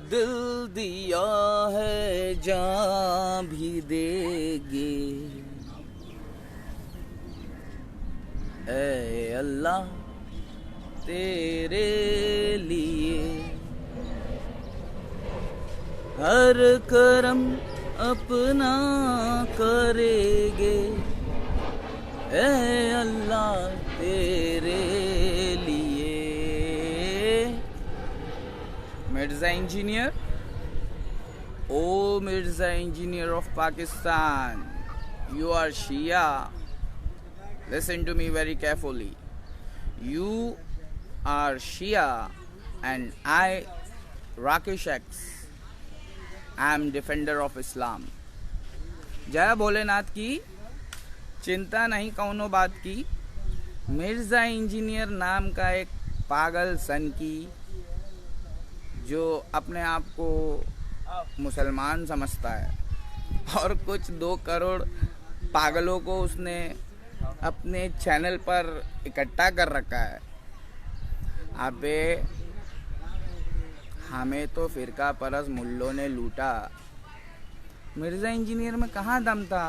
दिल दिया है जान भी देंगे, ऐ अल्लाह तेरे लिए हर करम अपना करेंगे, ऐ अल्लाह तेरे लिए। मिर्जा इंजीनियर, ओ Mirza engineer of Pakistan, you are Shia. Listen to me very carefully. You are Shia and I, Rakesh X, I am defender of Islam. जय भोलेनाथ की, चिंता नहीं कौनो बात की। मिर्जा इंजीनियर नाम का एक पागल सन की, जो अपने आप को मुसलमान समझता है और कुछ 2 करोड़ पागलों को उसने अपने चैनल पर इकट्ठा कर रखा है। अबे हमें तो फिरका परस मुल्लों ने लूटा, मिर्जा इंजीनियर में कहाँ दम था।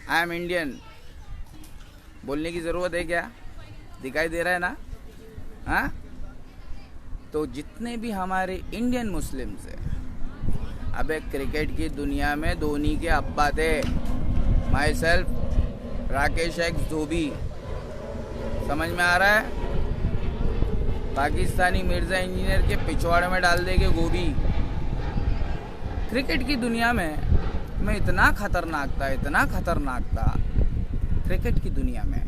आई एम इंडियन बोलने की ज़रूरत है क्या? दिखाई दे रहा है ना? हाँ, तो जितने भी हमारे इंडियन मुस्लिम्स हैं, अबे क्रिकेट की दुनिया में धोनी के अब्बा थे। माई सेल्फ राकेश एक्स धोबी, समझ में आ रहा है? पाकिस्तानी मिर्जा इंजीनियर के पिछवाड़े में डाल देंगे गोभी। क्रिकेट की दुनिया में मैं इतना खतरनाक था क्रिकेट की दुनिया में।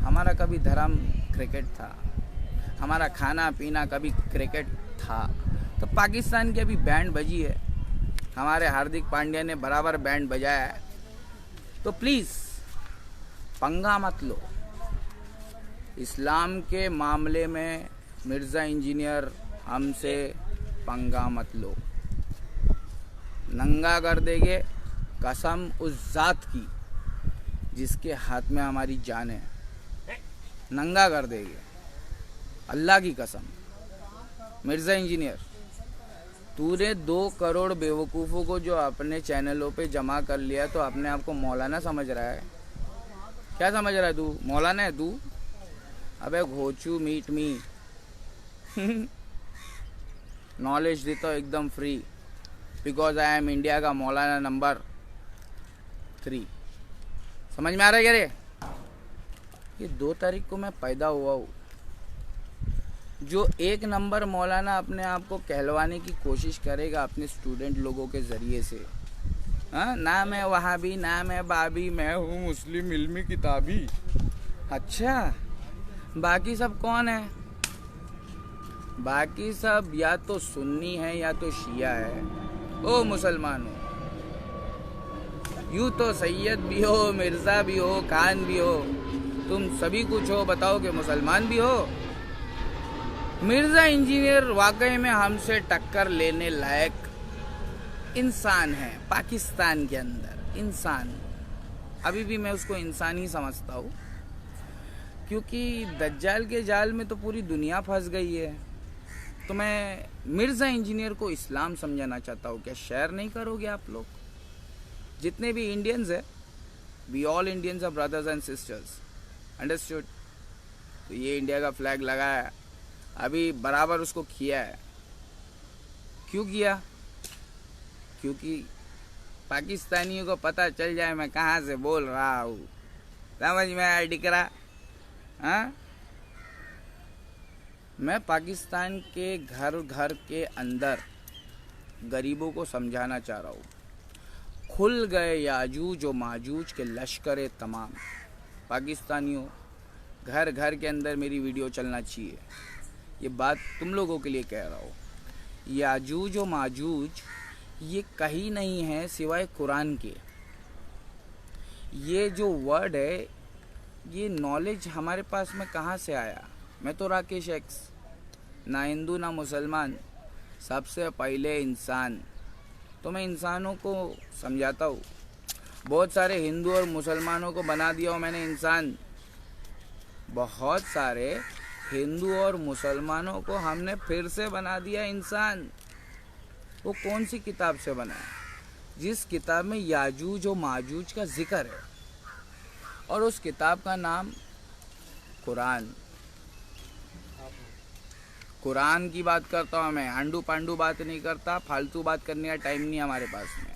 हमारा कभी धर्म क्रिकेट था, हमारा खाना पीना कभी क्रिकेट था। तो पाकिस्तान की अभी बैंड बजी है, हमारे हार्दिक पांड्या ने बराबर बैंड बजाया है। तो प्लीज़ पंगा मत लो। इस्लाम के मामले में मिर्ज़ा इंजीनियर हमसे पंगा मत लो, नंगा कर देंगे कसम उस ज़ात की जिसके हाथ में हमारी जान है। नंगा कर देंगे, अल्लाह की कसम। मिर्ज़ा इंजीनियर, तूने 2 करोड़ बेवकूफ़ों को जो अपने चैनलों पे जमा कर लिया, तो अपने आप को मौलाना समझ रहा है? क्या समझ रहा है तू? मौलाना है तू? अबे घोचू मीट मी। नॉलेज देता हूँ एकदम free, because I M India का मौलाना नंबर 3। समझ में आ रहा है क्या रे? ये 2 तारीख को मैं पैदा हुआ हूँ। जो 1 नंबर मौलाना अपने आप को कहलवाने की कोशिश करेगा अपने स्टूडेंट लोगों के ज़रिए से, हाँ, ना मैं वहाबी, ना मैं बाबी, मैं हूँ मुस्लिम इल्मी किताबी। अच्छा, बाकी सब कौन है? बाकी सब या तो सुन्नी है या तो शिया है। ओ मुसलमानों, यूँ तो सैयद भी हो, मिर्ज़ा भी हो, खान भी हो, तुम सभी कुछ हो, बताओ कि मुसलमान भी हो? मिर्ज़ा इंजीनियर वाकई में हमसे टक्कर लेने लायक इंसान है। पाकिस्तान के अंदर इंसान, अभी भी मैं उसको इंसान ही समझता हूँ, क्योंकि दज्जाल के जाल में तो पूरी दुनिया फंस गई है। तो मैं मिर्ज़ा इंजीनियर को इस्लाम समझाना चाहता हूँ। क्या शेयर नहीं करोगे आप लोग? जितने भी इंडियंस है, we all Indians are brothers and sisters, understood? तो ये इंडिया का फ्लैग लगाया, अभी बराबर उसको किया है। क्यों किया? क्योंकि पाकिस्तानियों को पता चल जाए मैं कहाँ से बोल रहा हूँ। समझ में आया डिकरा? हाँ, मैं पाकिस्तान के घर घर के अंदर गरीबों को समझाना चाह रहा हूँ। खुल गए याजूज और माजूज के लश्कर तमाम। पाकिस्तानियों, घर घर के अंदर मेरी वीडियो चलना चाहिए। ये बात तुम लोगों के लिए कह रहा हूँ। याजूज और माजूज ये कहीं नहीं है सिवाय कुरान के। ये जो वर्ड है, ये नॉलेज हमारे पास में कहाँ से आया? मैं तो राकेश एक्स, ना हिंदू ना मुसलमान, सबसे पहले इंसान। तो मैं इंसानों को समझाता हूँ। बहुत सारे हिंदू और मुसलमानों को बना दिया हो मैंने इंसान। बहुत सारे हिंदू और मुसलमानों को हमने फिर से बना दिया इंसान। वो कौन सी किताब से बना है? जिस किताब में याजूज और माजूज का जिक्र है, और उस किताब का नाम कुरान। कुरान की बात करता हूँ मैं, आंडू पांडू बात नहीं करता, फालतू बात करने का टाइम नहीं हमारे पास में।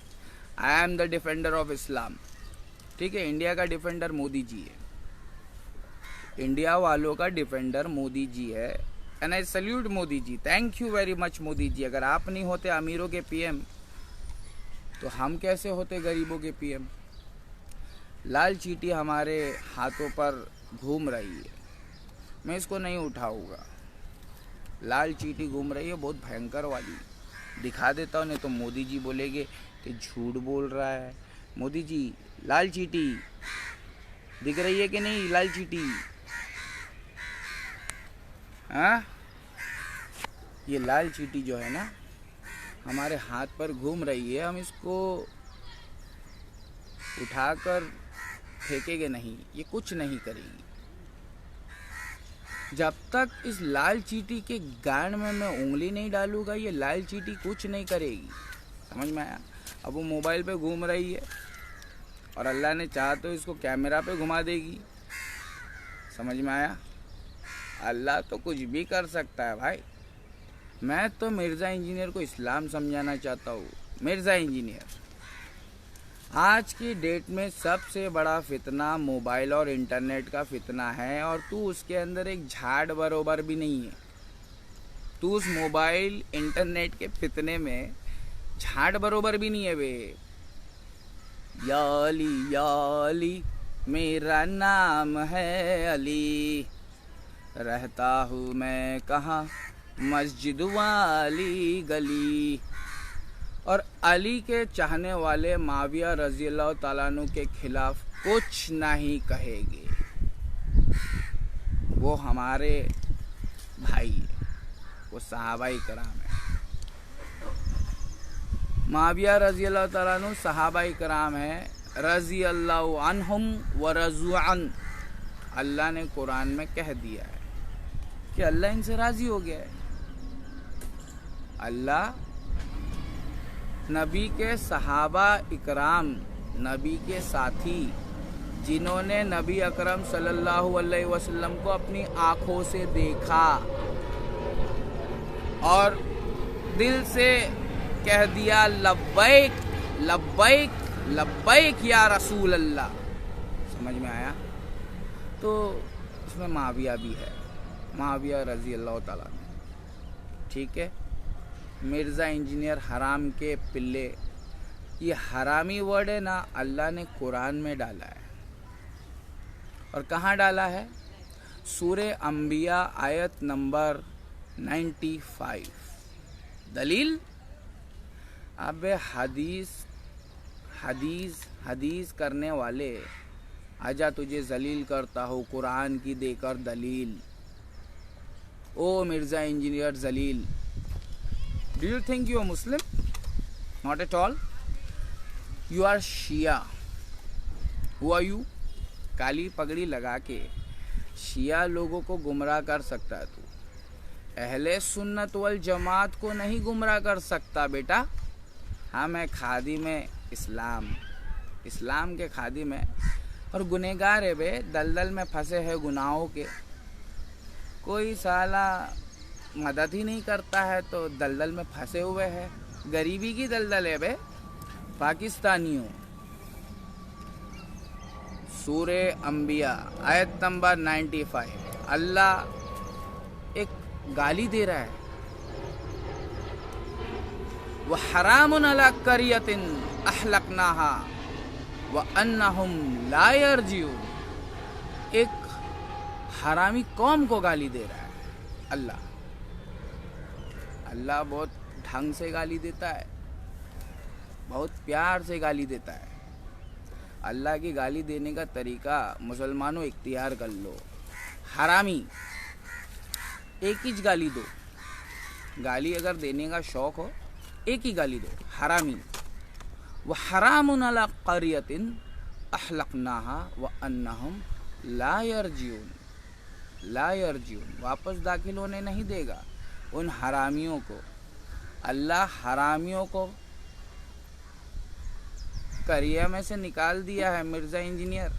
I am the defender of Islam, ठीक है। इंडिया का डिफेंडर मोदी जी है, इंडिया वालों का डिफेंडर मोदी जी है। And I salute Modi ji, thank you very much Modi ji. अगर आप नहीं होते अमीरों के पीएम, तो हम कैसे होते गरीबों के पीएम? लाल चींटी हमारे हाथों पर घूम रही है, मैं इसको नहीं उठाऊंगा। लाल चींटी घूम रही है, बहुत भयंकर वाली। दिखा देता हूँ, नहीं तो मोदी जी बोलेंगे कि झूठ बोल रहा है। मोदी जी, लाल चींटी दिख रही है कि नहीं? लाल चींटी, हाँ, ये लाल चींटी जो है ना, हमारे हाथ पर घूम रही है। हम इसको उठाकर फेंकेंगे नहीं, ये कुछ नहीं करेगी। जब तक इस लाल चींटी के गांड में मैं उंगली नहीं डालूंगा, ये लाल चींटी कुछ नहीं करेगी। समझ में आया? अब वो मोबाइल पे घूम रही है, और अल्लाह ने चाहा तो इसको कैमरा पे घुमा देगी। समझ में आया? अल्लाह तो कुछ भी कर सकता है भाई। मैं तो मिर्ज़ा इंजीनियर को इस्लाम समझाना चाहता हूँ। मिर्ज़ा इंजीनियर, आज की डेट में सबसे बड़ा फितना मोबाइल और इंटरनेट का फितना है, और तू उसके अंदर एक झाड़ बरोबर भी नहीं है। तू उस मोबाइल इंटरनेट के फितने में झाड़ बरोबर भी नहीं है बे। या अली मेरा नाम है अली, रहता हूँ मैं कहाँ, मस्जिद वाली गली। और अली के चाहने वाले माविया रजी अल्लाह ताला अन्हु के खिलाफ कुछ नहीं कहेंगे। वो हमारे भाई है, वो सहाबाई कराम है। माविया रजी अल्लाह ताला अन्हु सहाबाई कराम है, रजी अल्लाह अन्हुम व रज़ू अन। अल्लाह ने कुरान में कह दिया है कि अल्लाह इनसे राजी हो गया है। अल्लाह नबी के सहाबा इकराम, नबी के साथी, जिन्होंने नबी अकरम सल्लल्लाहु अलैहि वसल्लम को अपनी आँखों से देखा और दिल से कह दिया लब्बैक लब्बैक लब्बैक या रसूल अल्लाह। समझ में आया? तो इसमें माविया भी है, माविया रजी अल्लाह ताला, ठीक है। मिर्ज़ा इंजीनियर हराम के पिल्ले, ये हरामी वर्ड है ना, अल्लाह ने कुरान में डाला है। और कहाँ डाला है? सूरे अंबिया आयत नंबर 95। दलील? अबे हदीस करने वाले, आजा तुझे जलील करता हूँ कुरान की देकर दलील। ओ Mirza engineer Jalil, do you think you are Muslim? Not at all. You are Shia. Who are you? काली पगड़ी लगा के शिया लोगों को गुमराह कर सकता है तू, अहले सुन्नत वल जमात को नहीं गुमराह कर सकता बेटा। हाँ, मैं खादी में इस्लाम के खादी में, और गुनहगार है बे, दलदल में फंसे हैं गुनाहों के। कोई साला मदद ही नहीं करता है तो दलदल में फंसे हुए हैं। गरीबी की दलदल है बे पाकिस्तानियों। सूरे अंबिया आयत नंबर 95, अल्लाह एक गाली दे रहा है। व हरामुन अला करियतिन अहलकनाहा व अन्नहुम ला यरजिऊन। एक हरामी कौम को गाली दे रहा है अल्लाह। अल्लाह बहुत ढंग से गाली देता है, बहुत प्यार से गाली देता है। अल्लाह की गाली देने का तरीका मुसलमानों इख्तियार कर लो। हरामी, एक ही गाली दो। गाली अगर देने का शौक हो, एक ही गाली दो, हरामी। व हरामुन अला क़रियतिन अहलकनाहा व अन्नहुम ला यरजिऊन। ला यरजिऊन, वापस दाखिल होने नहीं देगा उन हरामियों को। अल्लाह हरामियों को करिया में से निकाल दिया है मिर्ज़ा इंजीनियर,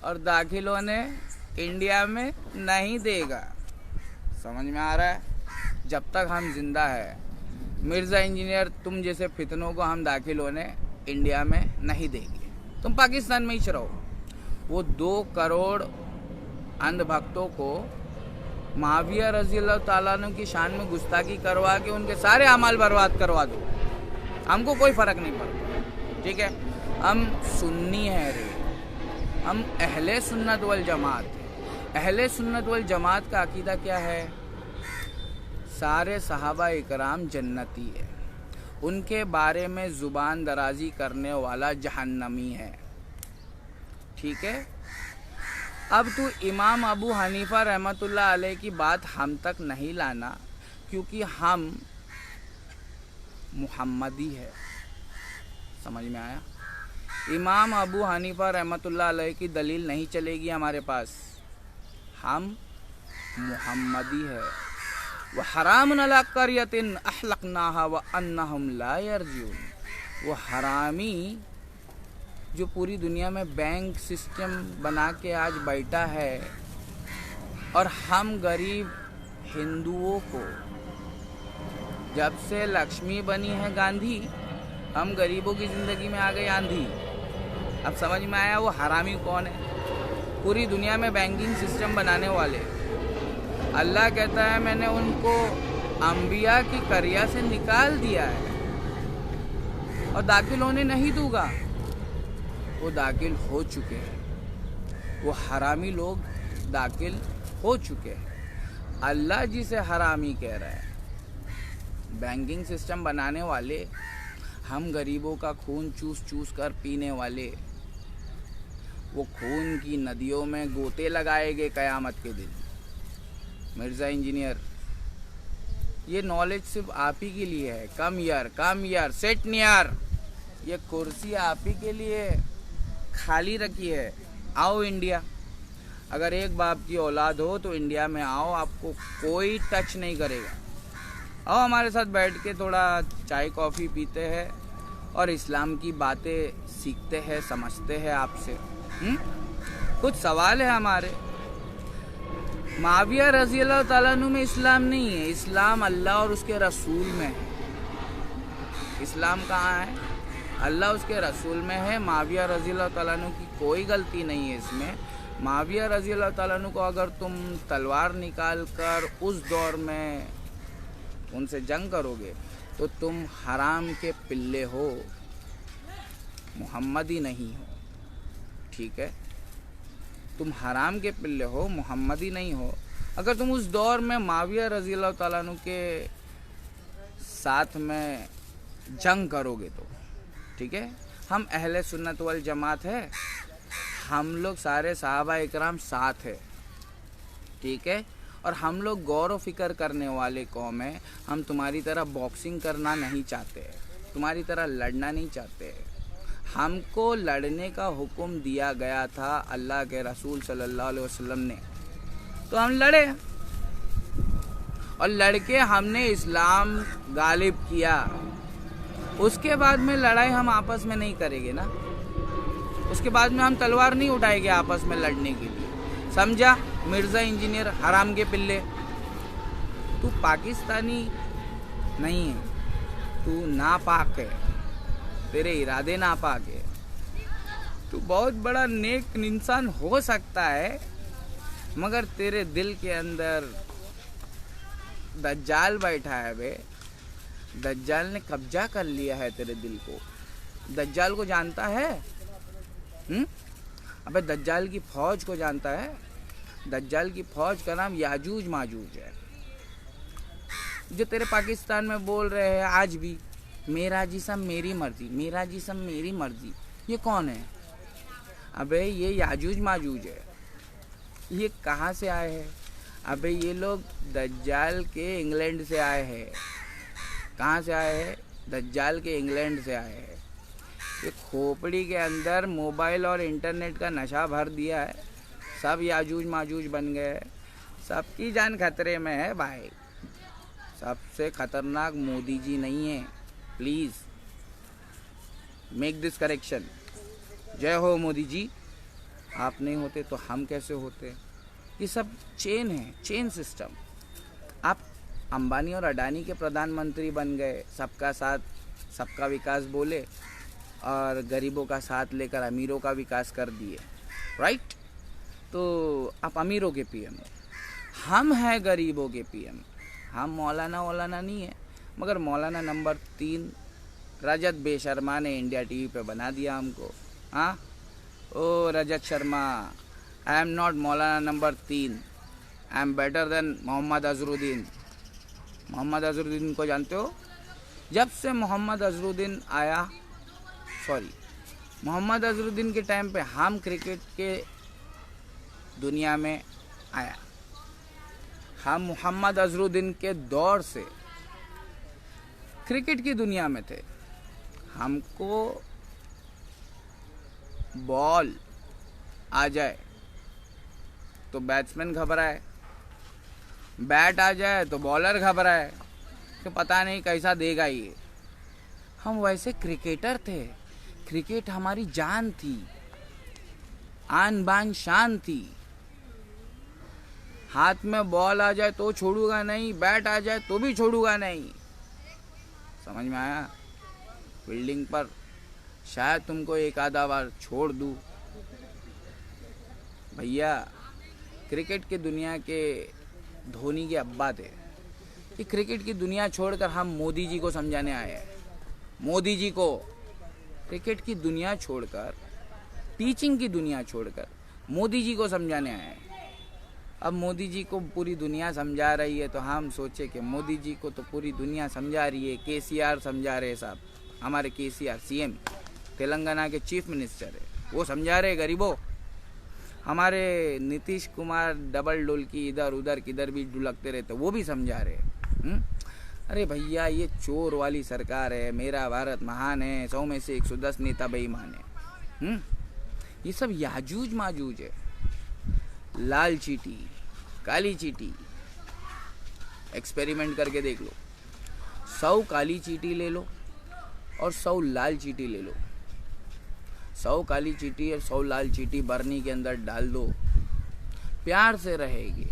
और दाखिल होने इंडिया में नहीं देगा। समझ में आ रहा है? जब तक हम जिंदा है मिर्ज़ा इंजीनियर तुम जैसे फितनों को हम दाखिल होने इंडिया में नहीं देंगे। तुम पाकिस्तान में ही रहो। वो 2 करोड़ अंधभक्तों को मुआविया रज़ी अल्लाह ताला अन्हु की शान में गुस्ताखी करवा के उनके सारे अमाल बर्बाद करवा दो, हमको कोई फ़र्क नहीं पड़ता। ठीक है, हम सुन्नी हैं रे, हम अहले सुन्नत वल जमात। अहले सुन्नत वल जमात का अकीदा क्या है? सारे सहाबा इकराम जन्नती है, उनके बारे में ज़ुबान दराजी करने वाला जहन्नमी है। ठीक है, अब तू इमाम अबू हनीफा रहमतुल्लाह अलैह की बात हम तक नहीं लाना, क्योंकि हम मुहम्मदी है। समझ में आया? इमाम अबू हनीफा रहमतुल्लाह अलैह की दलील नहीं चलेगी हमारे पास, हम मुहम्मदी है। व हरामुन अला क़र्यतिन अहलकनाहा व अन्नहुम ला यरजिऊन। वो हरामी जो पूरी दुनिया में बैंक सिस्टम बना के आज बैठा है, और हम गरीब हिंदुओं को, जब से लक्ष्मी बनी है गांधी, हम गरीबों की ज़िंदगी में आ गई आंधी। अब समझ में आया वो हरामी कौन है? पूरी दुनिया में बैंकिंग सिस्टम बनाने वाले। अल्लाह कहता है मैंने उनको अंबिया की करिया से निकाल दिया है और दाखिल होने नहीं दूंगा। वो दाखिल हो चुके हैं, वो हरामी लोग दाखिल हो चुके हैं। अल्लाह जिसे हरामी कह रहा है, बैंकिंग सिस्टम बनाने वाले, हम गरीबों का खून चूस चूस कर पीने वाले, वो खून की नदियों में गोते लगाएंगे क़यामत के दिन। मिर्ज़ा इंजीनियर, ये नॉलेज सिर्फ आप ही के लिए है। कम यार सेट नियर, ये कुर्सी आप ही के लिए खाली रखी है। आओ इंडिया, अगर एक बाप की औलाद हो तो इंडिया में आओ, आपको कोई टच नहीं करेगा। आओ हमारे साथ बैठ के थोड़ा चाय कॉफ़ी पीते हैं और इस्लाम की बातें सीखते हैं, समझते हैं आपसे। कुछ सवाल है हमारे। मुआविया रज़ी अल्लाह ताला अन्हु में इस्लाम नहीं है, इस्लाम अल्लाह और उसके रसूल में है। इस्लाम कहाँ है? अल्लाह उसके रसूल में है। मुआविया रज़ी अल्लाह ताला अन्हु की कोई गलती नहीं है इसमें। मुआविया रज़ी अल्लाह ताला अन्हु को अगर तुम तलवार निकाल कर उस दौर में उनसे जंग करोगे तो तुम हराम के पिल्ले हो, मुहम्मदी नहीं हो। ठीक है, तुम हराम के पिल्ले हो, मुहम्मदी नहीं हो। अगर तुम उस दौर में मुआविया रज़ी अल्लाह ताला अन्हु के साथ में जंग करोगे तो ठीक है। हम अहले सुन्नत वल जमात है, हम लोग सारे सहाबा इकराम साथ है। ठीक है, और हम लोग गौर व फिक्र करने वाले कौम है। हम तुम्हारी तरह बॉक्सिंग करना नहीं चाहते, तुम्हारी तरह लड़ना नहीं चाहते। हमको लड़ने का हुक्म दिया गया था अल्लाह के रसूल सल्लल्लाहु अलैहि वसल्लम ने, तो हम लड़े और लड़के हमने इस्लाम गालिब किया। उसके बाद में लड़ाई हम आपस में नहीं करेंगे ना, उसके बाद में हम तलवार नहीं उठाएंगे आपस में लड़ने के लिए। समझा मिर्ज़ा इंजीनियर हराम के पिल्ले? तू पाकिस्तानी नहीं है, तू नापाक है, तेरे इरादे नापाक है। तू बहुत बड़ा नेक इंसान हो सकता है, मगर तेरे दिल के अंदर दज्जाल बैठा है बे। दज्जाल ने कब्जा कर लिया है तेरे दिल को। दज्जाल को जानता है? अबे दज्जाल की फौज को जानता है? दज्जाल की फौज का नाम याजूज माजूज है। जो तेरे पाकिस्तान में बोल रहे हैं आज भी, मेरा जिस्म मेरी मर्जी, मेरा जिस्म मेरी मर्जी, ये कौन है? अबे ये याजूज माजूज है। ये कहाँ से आए हैं? अबे ये लोग दज्जाल के इंग्लैंड से आए हैं। कहाँ से आए हैं? दज्जाल के इंग्लैंड से आए हैं। ये खोपड़ी के अंदर मोबाइल और इंटरनेट का नशा भर दिया है, सब याजूज माजूज बन गए। सबकी जान खतरे में है भाई। सबसे खतरनाक मोदी जी नहीं है। Please make this correction. जय हो मोदी जी। आप नहीं होते तो हम कैसे होते। ये सब चेन है, चेन सिस्टम। आप अंबानी और अडानी के प्रधानमंत्री बन गए, सबका साथ सबका विकास बोले और गरीबों का साथ लेकर अमीरों का विकास कर दिए, राइट। तो आप अमीरों के पीएम हो, हम हैं गरीबों के पीएम। हम मौलाना नहीं है, मगर मौलाना नंबर 3 रजत बेशर्मा ने इंडिया टीवी पे बना दिया हमको। हाँ, ओ Rajat Sharma, I am not maulana number 3, I am better than Mohammad Azharuddin. Mohammad Azharuddin को जानते हो? जब से मोहम्मद अजहरुद्दीन आया, मोहम्मद अजहरुद्दीन के टाइम पे हम क्रिकेट के दुनिया में आया। हम मोहम्मद अजहरुद्दीन के दौर से क्रिकेट की दुनिया में थे। हमको बॉल आ जाए तो बैट्समैन घबराए, बैट आ जाए तो बॉलर घबराए कि पता नहीं कैसा देगा ये। हम वैसे क्रिकेटर थे। क्रिकेट हमारी जान थी, आन बान शान थी। हाथ में बॉल आ जाए तो छोड़ूंगा नहीं, बैट आ जाए तो भी छोड़ूंगा नहीं। समझ में आया? फील्डिंग पर शायद तुमको एक आधा बार छोड़ दूं। भैया क्रिकेट की दुनिया के धोनी के अब्बा थे कि क्रिकेट की दुनिया छोड़कर हम मोदी जी को समझाने आए हैं। मोदी जी को क्रिकेट की दुनिया छोड़कर, टीचिंग की दुनिया छोड़कर मोदी जी को समझाने आए हैं। अब मोदी जी को पूरी दुनिया समझा रही है तो हम सोचे कि मोदी जी को तो पूरी दुनिया समझा रही है, केसीआर समझा रहे साहब। हमारे केसीआर सीएम, तेलंगाना के चीफ मिनिस्टर है, वो समझा रहे गरीबों। हमारे नीतीश कुमार डबल डोल की इधर उधर किधर भी डुलकते रहते, वो भी समझा रहे। अरे भैया ये चोर वाली सरकार है, मेरा भारत महान है, 100 में से 110 नेता बेईमान है। ये सब याजूज माजूज है। लाल चीटी, काली चीटी, एक्सपेरिमेंट करके देख लो। 100 काली चीटी ले लो और 100 लाल चीटी ले लो। 100 काली चीटी और 100 लाल चीटी बरनी के अंदर डाल दो, प्यार से रहेगी,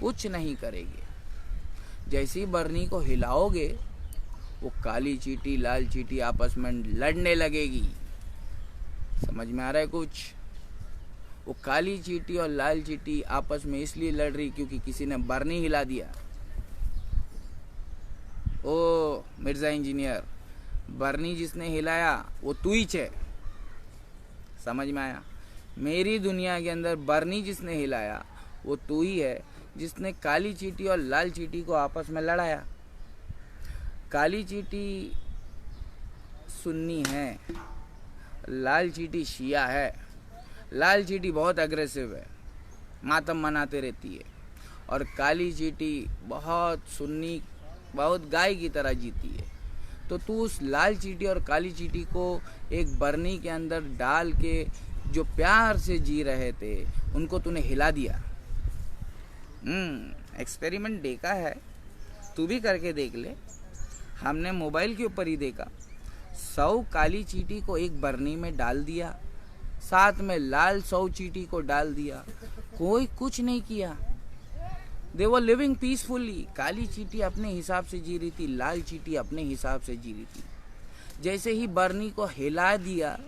कुछ नहीं करेगी। जैसी बरनी को हिलाओगे वो काली चीटी लाल चीटी आपस में लड़ने लगेगी। समझ में आ रहा है कुछ? वो काली चीटी और लाल चीटी आपस में इसलिए लड़ रही क्योंकि किसी ने बरनी हिला दिया। ओ मिर्जा इंजीनियर, बरनी जिसने हिलाया वो तू ही है। समझ में आया? मेरी दुनिया के अंदर बरनी जिसने हिलाया वो तू ही है, जिसने काली चीटी और लाल चीटी को आपस में लड़ाया। काली चीटी सुन्नी है, लाल चीटी शिया है। लाल चीटी बहुत अग्रेसिव है, मातम मनाते रहती है, और काली चीटी बहुत सुन्नी, बहुत गाय की तरह जीती है। तो तू उस लाल चीटी और काली चीटी को एक बरनी के अंदर डाल के जो प्यार से जी रहे थे उनको तूने हिला दिया। एक्सपेरिमेंट देखा है, तू भी करके देख ले। हमने मोबाइल के ऊपर ही देखा। 100 काली चीटी को एक बरनी में डाल दिया, साथ में लाल 100 चीटी को डाल दिया, कोई कुछ नहीं किया। दे वर लिविंग पीसफुली। काली चीटी अपने हिसाब से जी रही थी, लाल चीटी अपने हिसाब से जी रही थी। जैसे ही बरनी को हिला दिया,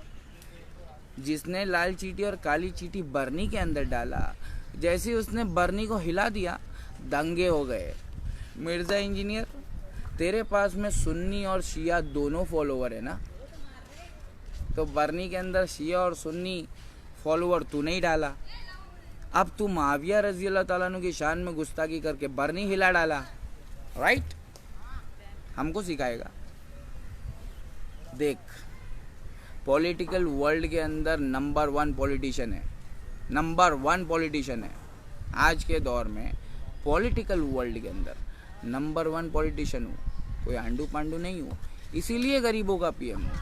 जिसने लाल चीटी और काली चीटी बरनी के अंदर डाला, जैसे उसने बरनी को हिला दिया, दंगे हो गए। मिर्जा इंजीनियर, तेरे पास में सुन्नी और शिया दोनों फॉलोवर है ना, तो बरनी के अंदर शिया और सुन्नी फॉलोवर तू नहीं डाला। अब तू माविया रजी अल्लाह ताला अन्हु की शान में गुस्ताखी करके बरनी हिला डाला, राइट? हमको सिखाएगा। देख, पॉलिटिकल वर्ल्ड के अंदर नंबर 1 पॉलिटिशियन है, नंबर 1 पॉलिटिशियन है। आज के दौर में पॉलिटिकल वर्ल्ड के अंदर नंबर 1 पॉलिटिशियन हूँ, कोई आंडू पांडू नहीं हूँ, इसीलिए गरीबों का पीएम हूँ।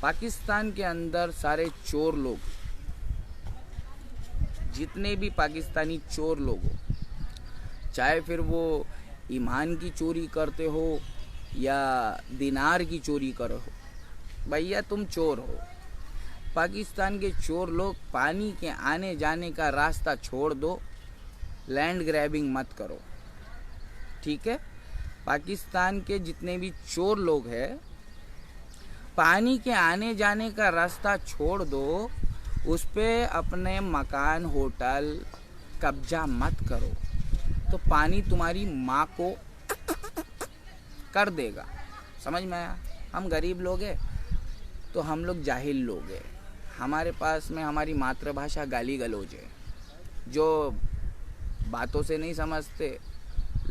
पाकिस्तान के अंदर सारे चोर लोग जितने भी पाकिस्तानी चोर लोग हो, चाहे फिर वो ईमान की चोरी करते हो या दिनार की चोरी करो हो, भैया तुम चोर हो। पाकिस्तान के चोर लोग, पानी के आने जाने का रास्ता छोड़ दो, लैंड ग्रैबिंग मत करो, ठीक है। पाकिस्तान के जितने भी चोर लोग हैं, पानी के आने जाने का रास्ता छोड़ दो, उस पे अपने मकान होटल कब्जा मत करो, तो पानी तुम्हारी माँ को कर देगा। समझ में आया? हम गरीब लोग हैं तो हम लोग जाहिल लोग हैं, हमारे पास में हमारी मातृभाषा गाली गलौज है, जो बातों से नहीं समझते,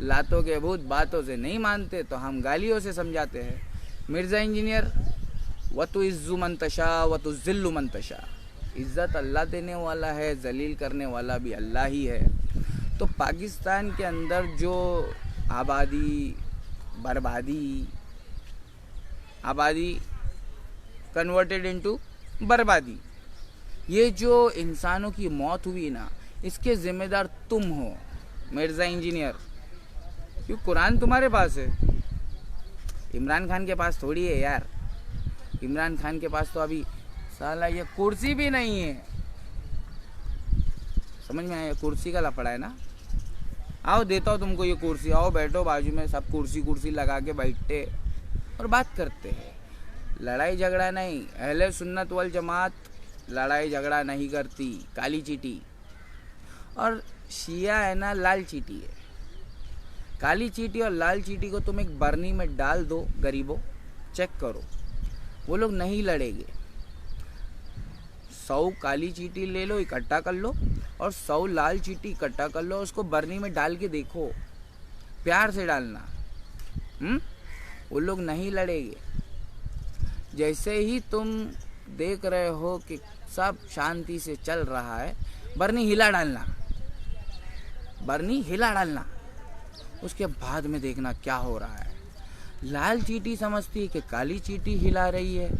लातों के भूत बातों से नहीं मानते, तो हम गालियों से समझाते हैं। मिर्ज़ा इंजीनियर, व तो इज़्ज़ु मंतशा व तो ज़िल्लु मंतशा, इज़्ज़त अल्लाह देने वाला है, जलील करने वाला भी अल्लाह ही है। तो पाकिस्तान के अंदर जो आबादी बर्बादी, आबादी कन्वर्टेड इनटू बर्बादी, ये जो इंसानों की मौत हुई ना, इसके ज़िम्मेदार तुम हो मिर्ज़ा इंजीनियर, क्यों कुरान तुम्हारे पास है, इमरान खान के पास थोड़ी है यार। इमरान खान के पास तो अभी साला ये कुर्सी भी नहीं है। समझ में आया? कुर्सी का लफड़ा है ना। आओ देता हूँ तुमको ये कुर्सी, आओ बैठो बाजू में, सब कुर्सी लगा के बैठते और बात करते हैं। लड़ाई झगड़ा नहीं, अहले सुन्नत वल जमात लड़ाई झगड़ा नहीं करती, काली चीटी। और शिया है ना, लाल चीटी है। काली चीटी और लाल चीटी को तुम एक बरनी में डाल दो गरीबों, चेक करो, वो लोग नहीं लड़ेंगे। 100 काली चीटी ले लो, इकट्ठा कर लो, और 100 लाल चीटी इकट्ठा कर लो, उसको बरनी में डाल के देखो, प्यार से डालना, वो लोग नहीं लड़ेंगे। जैसे ही तुम देख रहे हो कि सब शांति से चल रहा है, बरनी हिला डालना, बरनी हिला डालना, उसके बाद में देखना क्या हो रहा है। लाल चीटी समझती है कि काली चीटी हिला रही है,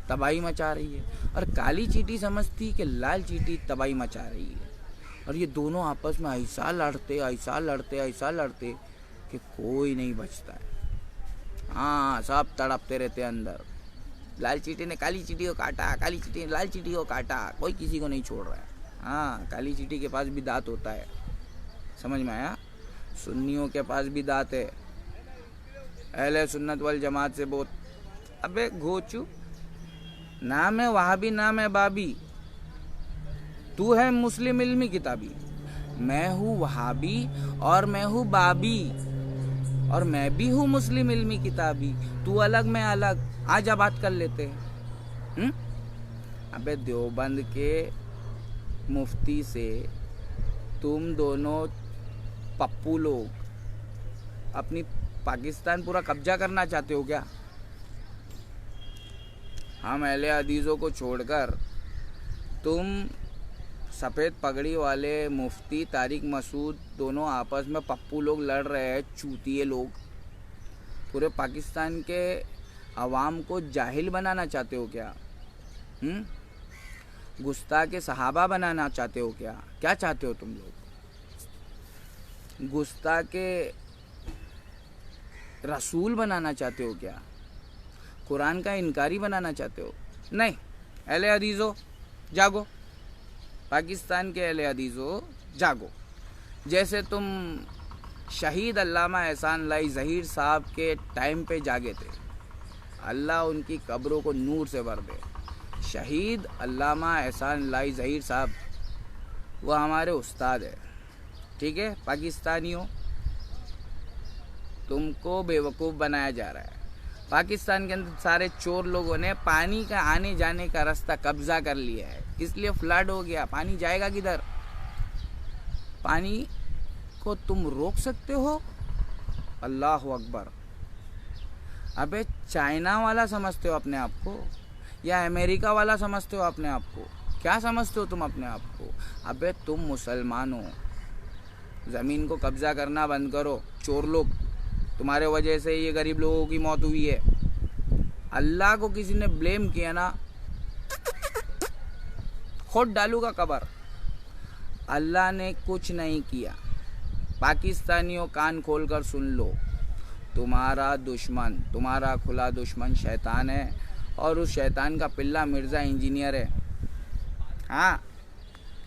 तबाही मचा रही है, और काली चीटी समझती है कि लाल चीटी तबाही मचा रही है, और ये दोनों आपस में ऐसा लड़ते कि कोई नहीं बचता है। हाँ, सब तड़पते रहते अंदर। लाल चीटी ने काली चीटी को काटा, काली चीटी ने लाल चीटी को काटा, कोई किसी को नहीं छोड़ रहा है। हाँ, काली चीटी के पास भी दांत होता है, समझ में आया? सुन्नियों के पास भी दांत है। अहले सुन्नत वल जमात से बहुत, अबे घोचू, नाम है वहाबी, नाम है बाबी, तू है मुस्लिम इल्मी किताबी, मैं हूँ वहाबी और मैं हूँ बाबी, और मैं भी हूँ मुस्लिम इल्मी किताबी, तू अलग मैं अलग, आजा बात कर लेते हैं। अबे देवबंद के मुफ्ती से तुम दोनों पप्पू लोग अपनी पाकिस्तान पूरा कब्जा करना चाहते हो क्या? हम अहले हदीसों को छोड़कर तुम सफ़ेद पगड़ी वाले मुफ्ती तारिक मसूद दोनों आपस में पप्पू लोग लड़ रहे हैं, चूतिए लोग। पूरे पाकिस्तान के अवाम को जाहिल बनाना चाहते हो क्या? गुस्ताखे सहाबा बनाना चाहते हो क्या? क्या चाहते हो तुम लोग? गुस्ताखे रसूल बनाना चाहते हो क्या? कुरान का इनकारी बनाना चाहते हो? नहीं, अहले हदीसो जागो, पाकिस्तान के अहले हदीसो जागो। जैसे तुम शहीद अल्लामा एहसान लाई ज़हीर साहब के टाइम पे जागे थे, अल्लाह उनकी कब्रों को नूर से भर दे। शहीद अल्लामा एहसान लाई ज़हीर साहब वो हमारे उस्ताद है, ठीक है? पाकिस्तानियों, तुमको बेवकूफ़ बनाया जा रहा है। पाकिस्तान के अंदर सारे चोर लोगों ने पानी का आने जाने का रास्ता कब्जा कर लिया है, इसलिए फ्लड हो गया। पानी जाएगा किधर? पानी को तुम रोक सकते हो? अल्लाह अकबर। अबे चाइना वाला समझते हो अपने आप को या अमेरिका वाला समझते हो अपने आप को? क्या समझते हो तुम अपने आप को? अबे तुम मुसलमान हो, ज़मीन को कब्जा करना बंद करो। चोर लोग, तुम्हारे वजह से ये गरीब लोगों की मौत हुई है। अल्लाह को किसी ने ब्लेम किया ना, खुद डालूगा कबर। अल्लाह ने कुछ नहीं किया। पाकिस्तानियों कान खोलकर सुन लो, तुम्हारा दुश्मन, तुम्हारा खुला दुश्मन शैतान है, और उस शैतान का पिल्ला मिर्ज़ा इंजीनियर है। हाँ,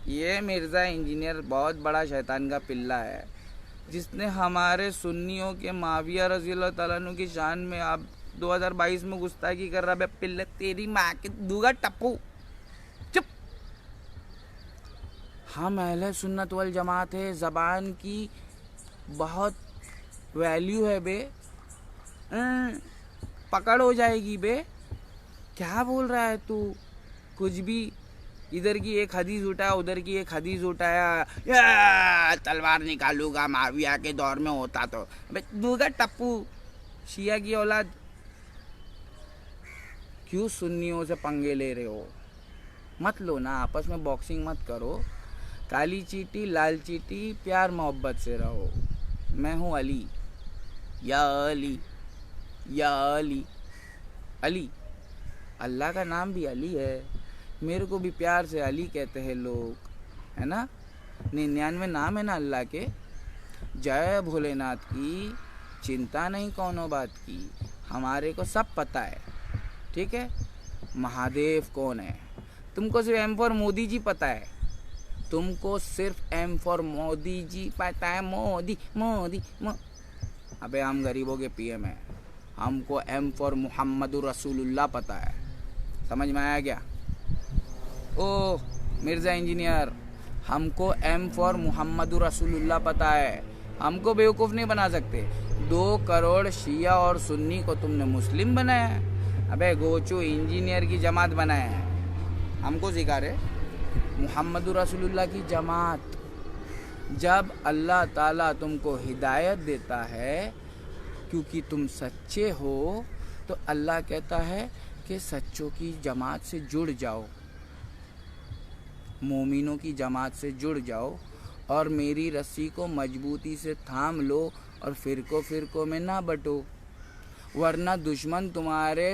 ये मिर्ज़ा इंजीनियर बहुत बड़ा शैतान का पिल्ला है, जिसने हमारे सुन्नियों के माविया रज़ी अल्लाह तआला अन्हु की शान में आप 2022 में गुस्ताखी कर रहा है। पिल्ले तेरी माँ के दूंगा टप्पू, चुप। हम अहले सुन्नत वल जमात है, ज़बान की बहुत वैल्यू है बे, पकड़ हो जाएगी बे। क्या बोल रहा है तू? कुछ भी, इधर की एक हदीस उठाया, उधर की एक हदीस उठाया, या तलवार निकालूंगा माविया के दौर में होता तो। अबे दूंगा टप्पू, शिया की औलाद। क्यों सुन्नियों से पंगे ले रहे हो? मत लो ना, आपस में बॉक्सिंग मत करो। काली चीटी लाल चीटी, प्यार मोहब्बत से रहो। मैं हूँ अली, या अली, या अली। अली, अल्लाह का नाम भी अली है, मेरे को भी प्यार से अली कहते हैं लोग, है ना। 99 नाम है ना अल्लाह के। जय भोलेनाथ की, चिंता नहीं कौनो बात की, हमारे को सब पता है, ठीक है। महादेव कौन है तुमको सिर्फ एम फॉर मोदी जी पता है, तुमको सिर्फ एम फॉर मोदी जी पता है। मोदी मोदी अबे हम गरीबों के पीएम हैं, हमको एम फॉर मुहम्मदुर रसूलुल्लाह पता है। समझ में आया क्या? ओ मिर्ज़ा इंजीनियर, हमको एम फॉर मुहम्मदुर रसूलुल्लाह पता है, हमको बेवकूफ़ नहीं बना सकते। 2 करोड़ शिया और सुन्नी को तुमने मुस्लिम बनाया है। अबे गोचू, इंजीनियर की जमात बनाया है, हमको सिखा रहे मुहम्मदुर रसूलुल्लाह की जमात। जब अल्लाह ताला तुमको हिदायत देता है क्योंकि तुम सच्चे हो, तो अल्लाह कहता है कि सच्चों की जमात से जुड़ जाओ, मोमिनों की जमात से जुड़ जाओ, और मेरी रस्सी को मजबूती से थाम लो, और फिरकों में ना बटो, वरना दुश्मन तुम्हारे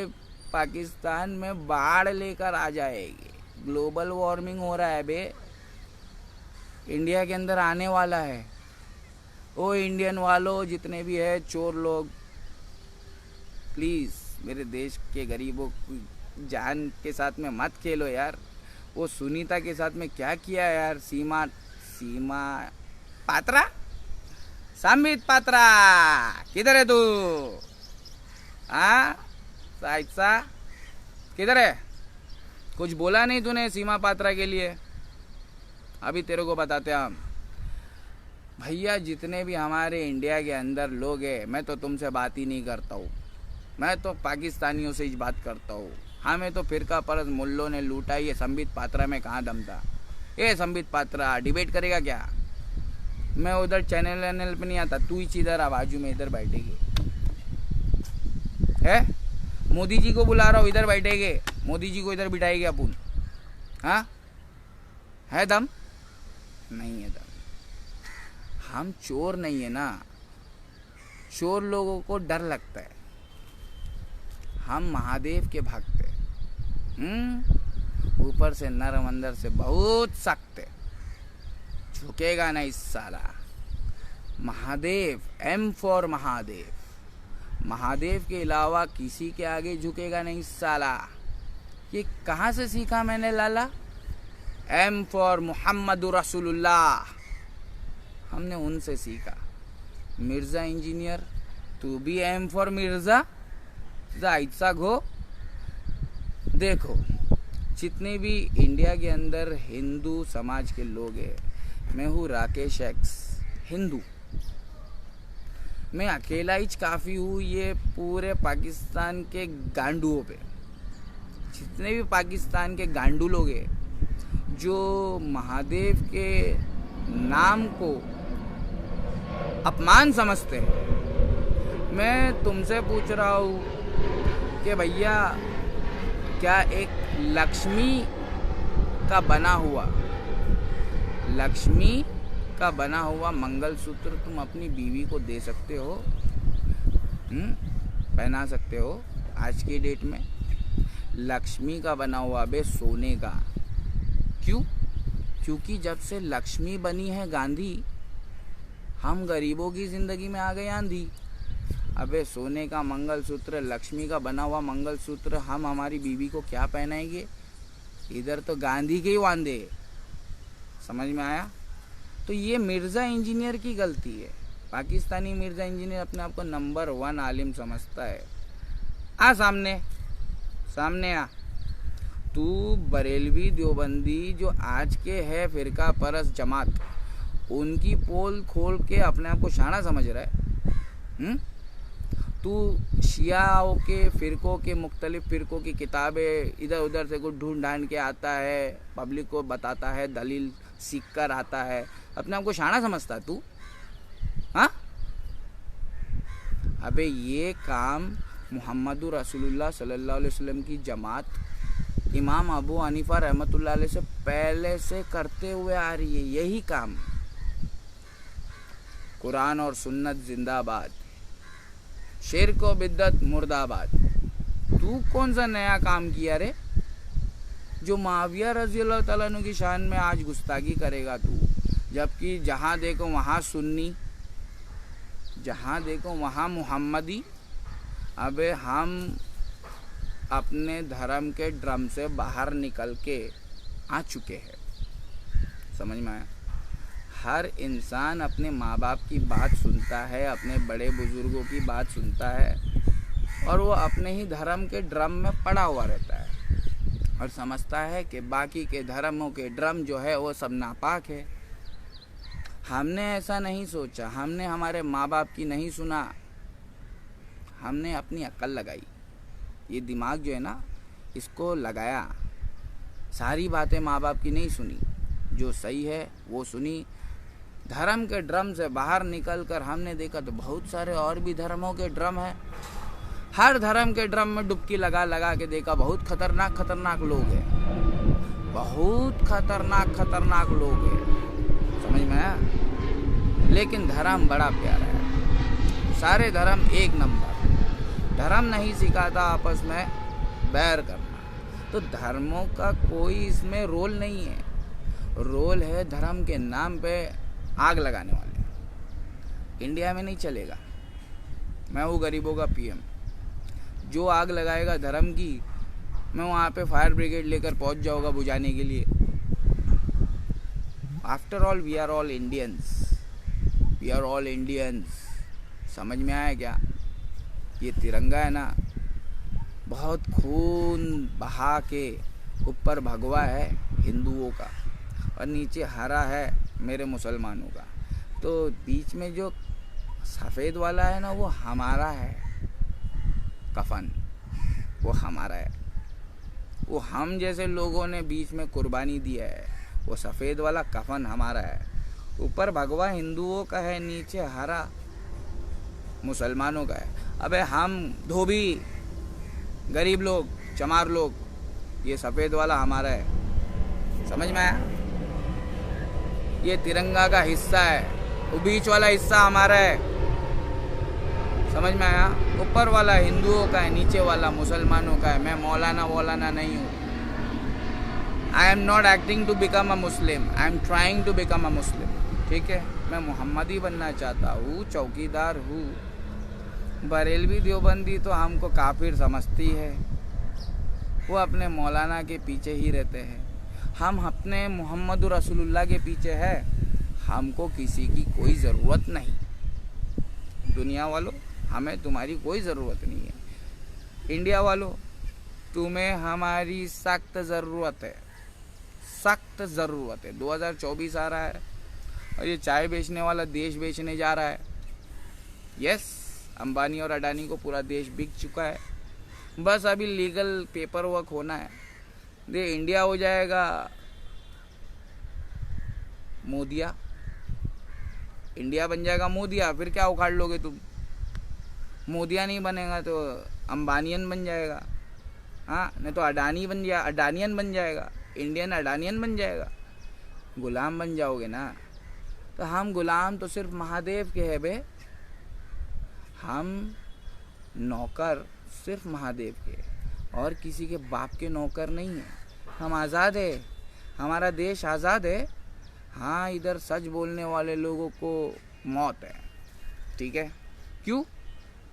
पाकिस्तान में बाढ़ लेकर आ जाएगी। ग्लोबल वार्मिंग हो रहा है बे, इंडिया के अंदर आने वाला है। ओ इंडियन वालों जितने भी है चोर लोग, प्लीज़ मेरे देश के गरीबों की जान के साथ में मत खेलो यार। वो सुनीता के साथ में क्या किया यार, सीमा पात्रा, संबित पात्रा, किधर है तू? हाँ साइसा किधर है? कुछ बोला नहीं तूने सीमा पात्रा के लिए? अभी तेरे को बताते हैं हम। भैया जितने भी हमारे इंडिया के अंदर लोग हैं, मैं तो तुमसे बात ही नहीं करता हूँ, मैं तो पाकिस्तानियों से ही बात करता हूँ। हमें तो फिरका परस्त मुल्लों ने लूटा, ये संबित पात्रा में कहाँ दम था? ये संबित पात्रा डिबेट करेगा क्या? मैं उधर चैनल पे नहीं आता, तू ही इधर आवाजू में इधर बैठेगी है। मोदी जी को बुला रहा हूँ, इधर बैठेंगे, मोदी जी को इधर बिठाएंगे अपन। हाँ है दम? नहीं है दम। हम चोर नहीं है ना, चोर लोगों को डर लगता है, हम महादेव के भक्त हैं। ऊपर से नरम, अंदर से बहुत सख्त है, झुकेगा नहीं साला। महादेव, एम फॉर महादेव, महादेव के अलावा किसी के आगे झुकेगा नहीं साला। ये कहाँ से सीखा मैंने लाला? एम फॉर मुहम्मदुर रसूलुल्लाह, हमने उनसे सीखा। मिर्ज़ा इंजीनियर, तू भी एम फॉर मिर्ज़ा जायसा घो। देखो जितने भी इंडिया के अंदर हिंदू समाज के लोग हैं, मैं हूँ राकेश एक्स हिंदू, मैं अकेला ही काफ़ी हूँ ये पूरे पाकिस्तान के गांडुओं पे। जितने भी पाकिस्तान के गांडू लोग हैं जो महादेव के नाम को अपमान समझते हैं, मैं तुमसे पूछ रहा हूँ कि भैया क्या एक लक्ष्मी का बना हुआ मंगलसूत्र तुम अपनी बीवी को दे सकते हो? पहना सकते हो? आज की डेट में लक्ष्मी का बना हुआ बे सोने का, क्यों? क्योंकि जब से लक्ष्मी बनी है गांधी, हम गरीबों की ज़िंदगी में आ गए आंधी। अबे सोने का मंगलसूत्र, लक्ष्मी का बना हुआ मंगलसूत्र हम हमारी बीवी को क्या पहनाएंगे? इधर तो गांधी के ही वांदे। समझ में आया? तो ये मिर्ज़ा इंजीनियर की गलती है। पाकिस्तानी मिर्ज़ा इंजीनियर अपने आप को नंबर 1 आलिम समझता है। आ सामने सामने आ। तू बरेलवी देवबंदी जो आज के है फ़िरका परस्त जमात, उनकी पोल खोल के अपने आप को शाना समझ रहा है? तू शियाओं के फ़िरकों के मुख्तलिफ़ फ़िरकों की किताबें इधर उधर से कुछ ढूंढ ढांड के आता है, पब्लिक को बताता है, दलील सीख कर आता है, अपने आप को शाना समझता तू? हाँ? अबे ये काम मुहम्मदुर रसूलुल्लाह सल्लल्लाहु अलैहि वसल्लम की जमात इमाम अबू हनीफा रहमतुल्लाह अलैह से पहले से करते हुए आ रही है। यही काम। कुरान और सुन्नत जिंदाबाद, शिर्क व बिद्दत मुर्दाबाद। तू कौन सा नया काम किया रे जो मुआविया रज़ी अल्लाह तआला अन्हु की शान में आज गुस्ताखी करेगा तू? जबकि जहाँ देखो वहाँ सुन्नी, जहाँ देखो वहाँ मुहम्मदी। अबे हम अपने धर्म के ड्रम से बाहर निकल के आ चुके हैं। समझ में आया? हर इंसान अपने माँ बाप की बात सुनता है, अपने बड़े बुजुर्गों की बात सुनता है, और वो अपने ही धर्म के ड्रम में पड़ा हुआ रहता है और समझता है कि बाकी के धर्मों के ड्रम जो है वो सब नापाक है। हमने ऐसा नहीं सोचा, हमने हमारे माँ बाप की नहीं सुना, हमने अपनी अक्ल लगाई। ये दिमाग जो है ना, इसको लगाया। सारी बातें माँ बाप की नहीं सुनी, जो सही है वो सुनी। धर्म के ड्रम से बाहर निकल कर हमने देखा तो बहुत सारे और भी धर्मों के ड्रम हैं। हर धर्म के ड्रम में डुबकी लगा लगा के देखा, बहुत खतरनाक खतरनाक लोग हैं, बहुत खतरनाक खतरनाक लोग हैं। समझ में आया? लेकिन धर्म बड़ा प्यारा है। सारे धर्म एक नंबर। धर्म नहीं सिखाता आपस में बैर करना। तो धर्मों का कोई इसमें रोल नहीं है। रोल है धर्म के नाम पे आग लगाने वाले। इंडिया में नहीं चलेगा। मैं हूँ गरीबों का पीएम। जो आग लगाएगा धर्म की, मैं वहाँ पे फायर ब्रिगेड लेकर पहुँच जाऊँगा बुझाने के लिए। After all we are all Indians, we are all Indians. समझ में आया क्या? ये तिरंगा है ना, बहुत खून बहा के ऊपर भगवा है हिंदुओं का और नीचे हरा है मेरे मुसलमानों का। तो बीच में जो सफ़ेद वाला है ना, वो हमारा है। कफन वो हमारा है। वो हम जैसे लोगों ने बीच में कुर्बानी दिया है। वो सफ़ेद वाला कफन हमारा है। ऊपर भगवा हिंदुओं का है, नीचे हरा मुसलमानों का है। अबे हम धोबी गरीब लोग, चमार लोग, ये सफ़ेद वाला हमारा है। समझ में आया? ये तिरंगा का हिस्सा है, वो बीच वाला हिस्सा हमारा है। समझ में आया? ऊपर वाला हिंदुओं का है, नीचे वाला मुसलमानों का है। मैं मौलाना नहीं हूँ। I am not acting to become a Muslim, I am trying to become a Muslim. ठीक है? मैं मोहम्मदी बनना चाहता हूँ, चौकीदार हूँ। बरेलवी देवबंदी तो हमको काफिर समझती है, वो अपने मौलाना के पीछे ही रहते हैं। हम अपने मोहम्मद रसूलुल्लाह के पीछे है। हमको किसी की कोई ज़रूरत नहीं। दुनिया वालों, हमें तुम्हारी कोई ज़रूरत नहीं है। इंडिया वालों, तुम्हें हमारी सख्त ज़रूरत है, सख्त ज़रूरत है। 2024 आ रहा है और ये चाय बेचने वाला देश बेचने जा रहा है। यस, अंबानी और अडानी को पूरा देश बिक चुका है। बस अभी लीगल पेपर वर्क होना है। दे इंडिया हो जाएगा मोदिया, इंडिया बन जाएगा मोदिया। फिर क्या उखाड़ लोगे तुम? मोदिया नहीं बनेगा तो अंबानियन बन जाएगा। हाँ, नहीं तो अडानियन बन जाएगा, इंडियन अडानियन बन जाएगा। गुलाम बन जाओगे ना। तो हम गुलाम तो सिर्फ महादेव के हैं बे। हम नौकर सिर्फ महादेव के, और किसी के बाप के नौकर नहीं है। हम आज़ाद है। हमारा देश आज़ाद है। हाँ, इधर सच बोलने वाले लोगों को मौत है, ठीक है। क्यों?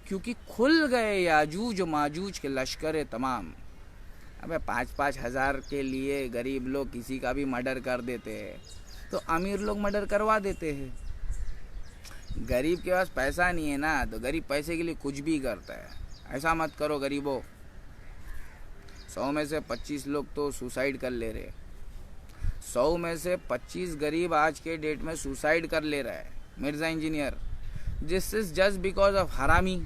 क्योंकि खुल गए याजूज और माजूज के लश्कर तमाम। अबे 5-5 हज़ार के लिए गरीब लोग किसी का भी मर्डर कर देते हैं, तो अमीर लोग मर्डर करवा देते हैं। गरीब के पास पैसा नहीं है ना, तो गरीब पैसे के लिए कुछ भी करता है। ऐसा मत करो गरीबों। 100 में से 25 लोग तो सुसाइड कर ले रहे। 100 में से 25 गरीब आज के डेट में सुसाइड कर ले रहा है। Mirza engineer, this is just because of हरामी,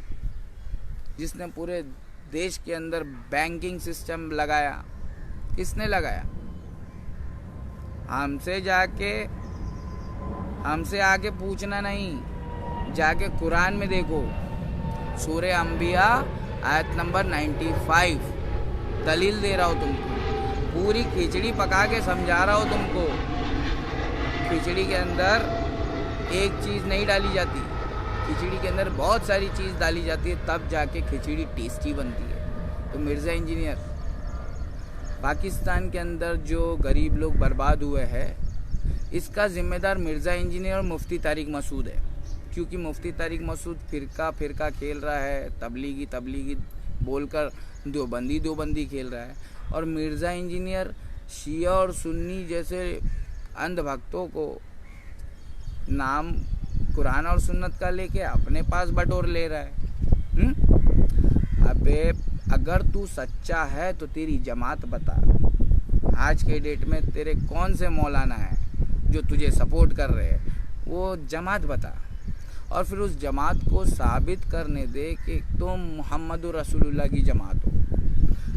जिसने पूरे देश के अंदर बैंकिंग सिस्टम लगाया। किसने लगाया? हमसे आके पूछना नहीं, जाके कुरान में देखो, सूरे अंबिया आयत नंबर 95। दलील दे रहा हूँ तुमको, पूरी खिचड़ी पका के समझा रहा हूँ तुमको। खिचड़ी के अंदर एक चीज़ नहीं डाली जाती, खिचड़ी के अंदर बहुत सारी चीज़ डाली जाती है, तब जाके खिचड़ी टेस्टी बनती है। तो मिर्ज़ा इंजीनियर, पाकिस्तान के अंदर जो गरीब लोग बर्बाद हुए हैं, इसका ज़िम्मेदार मिर्ज़ा इंजीनियर और मुफ्ती तारिक मसूद है। क्योंकि मुफ्ती तारिक मसूद फ़िरका खेल रहा है, तबलीगी बोलकर देवबंदी खेल रहा है, और मिर्ज़ा इंजीनियर शिया और सुन्नी जैसे अंधभक्तों को नाम कुरान और सुन्नत का लेके अपने पास बटोर ले रहा है। अबे अगर तू सच्चा है तो तेरी जमात बता। आज के डेट में तेरे कौन से मौलाना हैं जो तुझे सपोर्ट कर रहे हैं, वो जमात बता, और फिर उस जमात को साबित करने दे कि तुम मोहम्मद रसूलुल्लाह की जमात हो।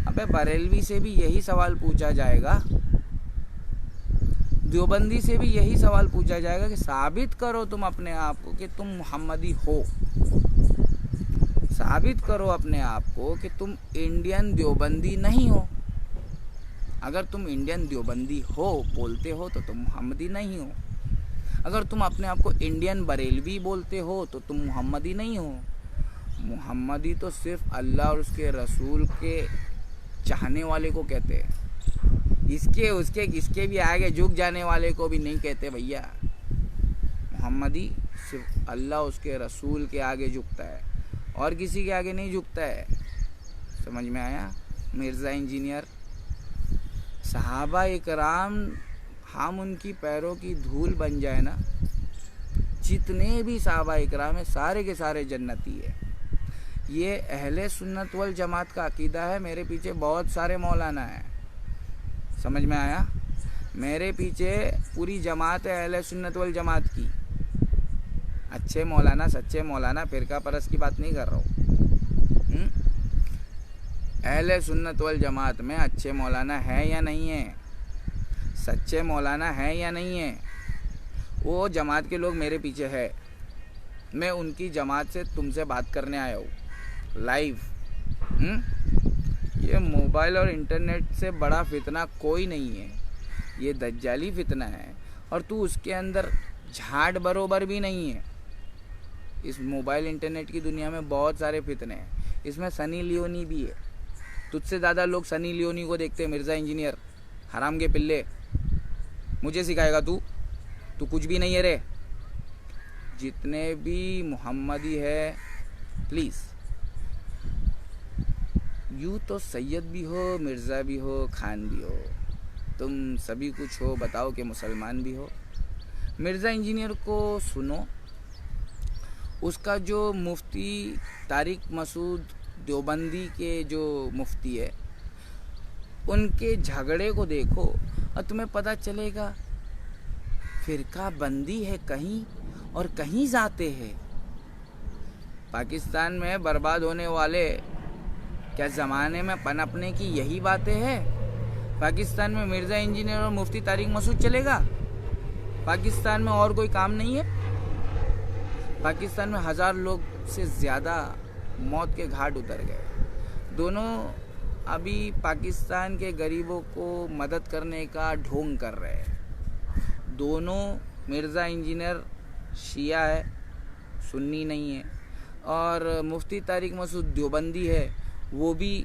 अबे बरेलवी से भी यही सवाल पूछा जाएगा, देवबंदी से भी यही सवाल पूछा जाएगा कि साबित करो तुम अपने आप को कि तुम मोहम्मदी हो। साबित करो अपने आप को कि तुम इंडियन देवबंदी नहीं हो। अगर तुम इंडियन देवबंदी हो बोलते हो तो तुम मोहम्मदी नहीं हो। अगर तुम अपने आप को इंडियन बरेलवी बोलते हो तो तुम मोहम्मदी नहीं हो। मोहम्मदी तो सिर्फ अल्लाह और उसके रसूल के चाहने वाले को कहते हैं। इसके भी आगे झुक जाने वाले को भी नहीं कहते भैया। मोहम्मदी सिर्फ अल्लाह उसके रसूल के आगे झुकता है और किसी के आगे नहीं झुकता है। समझ में आया मिर्ज़ा इंजीनियर? सहाबा इकराम, हम उनकी पैरों की धूल बन जाए ना, जितने भी सहाबा इकराम है सारे के सारे जन्नती है। ये अहले सुन्नत वल जमात का अकीदा है। मेरे पीछे बहुत सारे मौलाना हैं। समझ में आया? मेरे पीछे पूरी जमात है अहले सुन्नत वल जमात की। अच्छे मौलाना, सच्चे मौलाना, फ़िरका परस्त की बात नहीं कर रहा हूँ। अहले सुन्नत वल जमात में अच्छे मौलाना है या नहीं है? सच्चे मौलाना है या नहीं है? वो जमात के लोग मेरे पीछे है। मैं उनकी जमात से तुमसे बात करने आया हूँ लाइव। ये मोबाइल और इंटरनेट से बड़ा फितना कोई नहीं है। ये दज्जाली फितना है, और तू उसके अंदर झाड़ बरोबर भी नहीं है। इस मोबाइल इंटरनेट की दुनिया में बहुत सारे फितने हैं। इसमें सनी लियोनी भी है। तुझसे ज़्यादा लोग सनी लियोनी को देखते हैं। मिर्ज़ा इंजीनियर, हराम के पिल्ले, मुझे सिखाएगा तू? तू कुछ भी नहीं है रे। जितने भी मोहम्मदी है, प्लीज़, यूँ तो सैयद भी हो, मिर्ज़ा भी हो, खान भी हो, तुम सभी कुछ हो, बताओ कि मुसलमान भी हो। मिर्ज़ा इंजीनियर को सुनो। उसका जो मुफ्ती तारिक मसूद देवबंदी के जो मुफ्ती है, उनके झगड़े को देखो और तुम्हें पता चलेगा फ़िरका बंदी है कहीं और कहीं जाते हैं। पाकिस्तान में बर्बाद होने वाले क्या ज़माने में पनपने की यही बातें हैं? पाकिस्तान में मिर्ज़ा इंजीनियर और मुफ्ती तारिक मसूद चलेगा? पाकिस्तान में और कोई काम नहीं है? पाकिस्तान में 1000 लोग से ज़्यादा मौत के घाट उतर गए। दोनों अभी पाकिस्तान के गरीबों को मदद करने का ढोंग कर रहे हैं। दोनों, मिर्ज़ा इंजीनियर शिया है, सुन्नी नहीं है, और मुफ्ती तारिक मसूद देवबंदी है, वो भी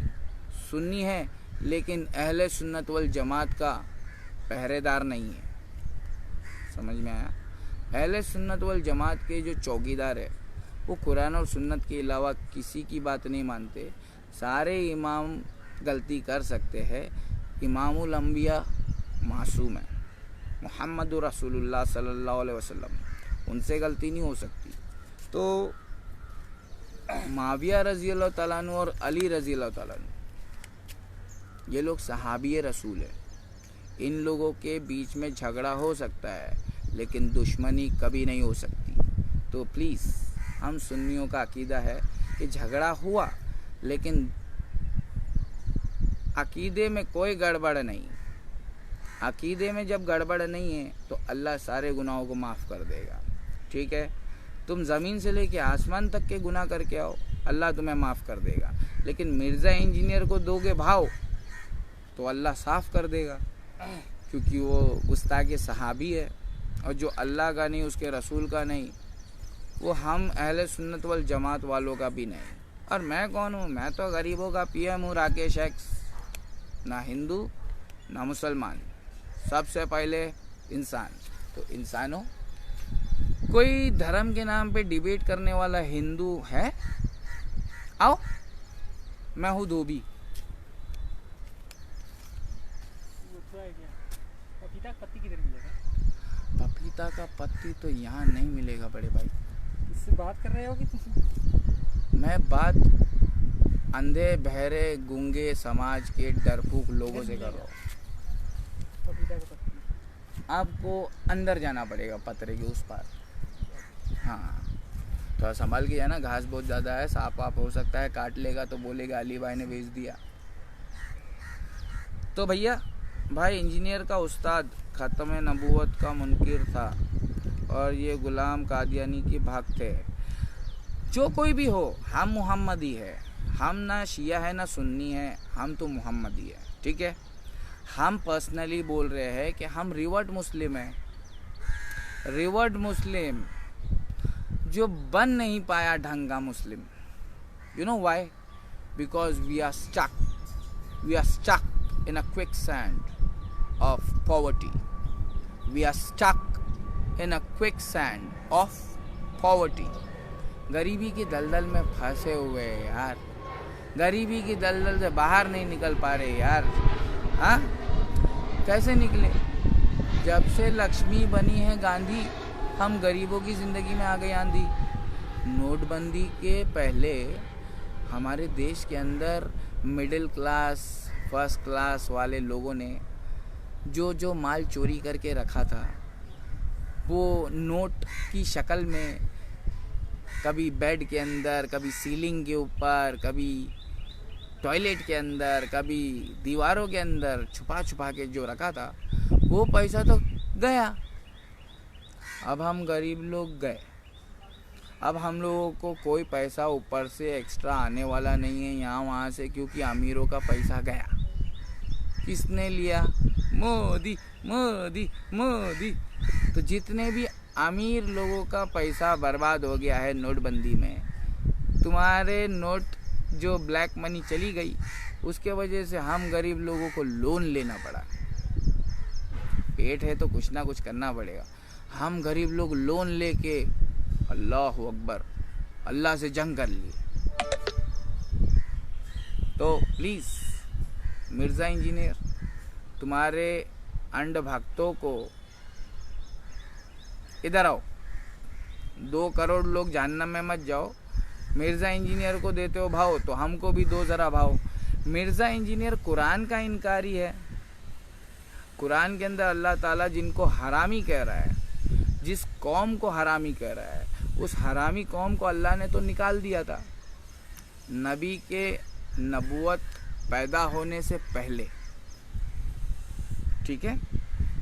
सुन्नी है लेकिन अहले सुन्नत वल जमात का पहरेदार नहीं है। समझ में आया? अहले सुन्नत वल जमात के जो चौकीदार है वो कुरान और सुन्नत के अलावा किसी की बात नहीं मानते। सारे इमाम गलती कर सकते हैं, इमामुल अंबिया मासूम है, मुहम्मद रसूलुल्लाह सल्लल्लाहु अलैहि वसल्लम, उनसे गलती नहीं हो सकती। तो माविया रज़ी अल्लाह तआला अन्हु और अली रज़ी अल्लाह तआला अन्हु ये लोग सहाबी रसूल है। इन लोगों के बीच में झगड़ा हो सकता है लेकिन दुश्मनी कभी नहीं हो सकती। तो प्लीज़, हम सुन्नियों का अकीदा है कि झगड़ा हुआ लेकिन अकीदे में कोई गड़बड़ नहीं। अकीदे में जब गड़बड़ नहीं है तो अल्लाह सारे गुनाहों को माफ़ कर देगा। ठीक है? तुम ज़मीन से लेके आसमान तक के गुनाह करके आओ, अल्लाह तुम्हें माफ़ कर देगा। लेकिन मिर्ज़ा इंजीनियर को दोगे भाव तो अल्लाह साफ़ कर देगा, क्योंकि वो गुस्ताखे सहाबी है और जो अल्लाह का नहीं, उसके रसूल का नहीं, वो हम अहले सुन्नत वल जमात वालों का भी नहीं। और मैं कौन हूँ? मैं तो गरीबों का पीएम हूँ, राकेश एक्स। ना हिंदू ना मुसलमान, सबसे पहले इंसान। तो इंसानों, कोई धर्म के नाम पे डिबेट करने वाला हिंदू है? आओ, मैं हूँ धोबी। पपीता का पत्ती किधर मिलेगा? पपीता का पत्ती तो यहाँ नहीं मिलेगा बड़े भाई। इससे बात कर रहे हो कि तुम? मैं बात अंधे बहरे गूंगे समाज के डरपोक लोगों से कर रहा हूँ। पपीता का पत्ती आपको अंदर जाना पड़ेगा पतरे के उस पार। हाँ, थोड़ा संभाल के जाना, घास बहुत ज़्यादा है, सांप वाप हो सकता है, काट लेगा तो बोलेगा अली भाई ने भेज दिया। तो भैया, भाई इंजीनियर का उस्ताद ख़त्म नबूवत का मुनकिर था और ये गुलाम कादियानी के भक्त थे। जो कोई भी हो, हम मुहम्मदी है। हम ना शिया है ना सुन्नी है, हम तो मुहम्मदी है। ठीक है? हम पर्सनली बोल रहे हैं कि हम रिवर्ट मुस्लिम हैं। रिवर्ट मुस्लिम जो बन नहीं पाया ढंग का मुस्लिम। You know why? Because we are stuck in a quicksand of poverty. We are stuck in a quicksand of poverty. गरीबी की दलदल में फंसे हुए हैं यार। गरीबी की दलदल से बाहर नहीं निकल पा रहे यार। हाँ, कैसे निकले? जब से लक्ष्मी बनी है गांधी, हम गरीबों की ज़िंदगी में आ गई आंधी। नोटबंदी के पहले हमारे देश के अंदर मिडिल क्लास, फर्स्ट क्लास वाले लोगों ने जो माल चोरी करके रखा था, वो नोट की शक्ल में कभी बेड के अंदर, कभी सीलिंग के ऊपर, कभी टॉयलेट के अंदर, कभी दीवारों के अंदर छुपा छुपा के जो रखा था, वो पैसा तो गया। अब हम गरीब लोग गए। अब हम लोगों को कोई पैसा ऊपर से एक्स्ट्रा आने वाला नहीं है यहाँ वहाँ से, क्योंकि अमीरों का पैसा गया। किसने लिया? मोदी, मोदी, मोदी। तो जितने भी अमीर लोगों का पैसा बर्बाद हो गया है नोटबंदी में। तुम्हारे नोट जो ब्लैक मनी चली गई, उसके वजह से हम गरीब लोगों को लोन लेना पड़ा। पेट है तो कुछ ना कुछ करना पड़ेगा। हम गरीब लोग लोन लेके, अल्लाह अकबर, अल्लाह से जंग कर लिए। तो प्लीज़ मिर्ज़ा इंजीनियर, तुम्हारे अंड भक्तों को इधर आओ। 2 करोड़ लोग जहन्नम में मत जाओ। मिर्ज़ा इंजीनियर को देते हो भाव तो हमको भी दो ज़रा भाव। मिर्ज़ा इंजीनियर कुरान का इनकारी है। कुरान के अंदर अल्लाह ताला जिनको हरामी कह रहा है, जिस कौम को हरामी कह रहा है, उस हरामी कौम को अल्लाह ने तो निकाल दिया था नबी के नबूवत पैदा होने से पहले। ठीक है?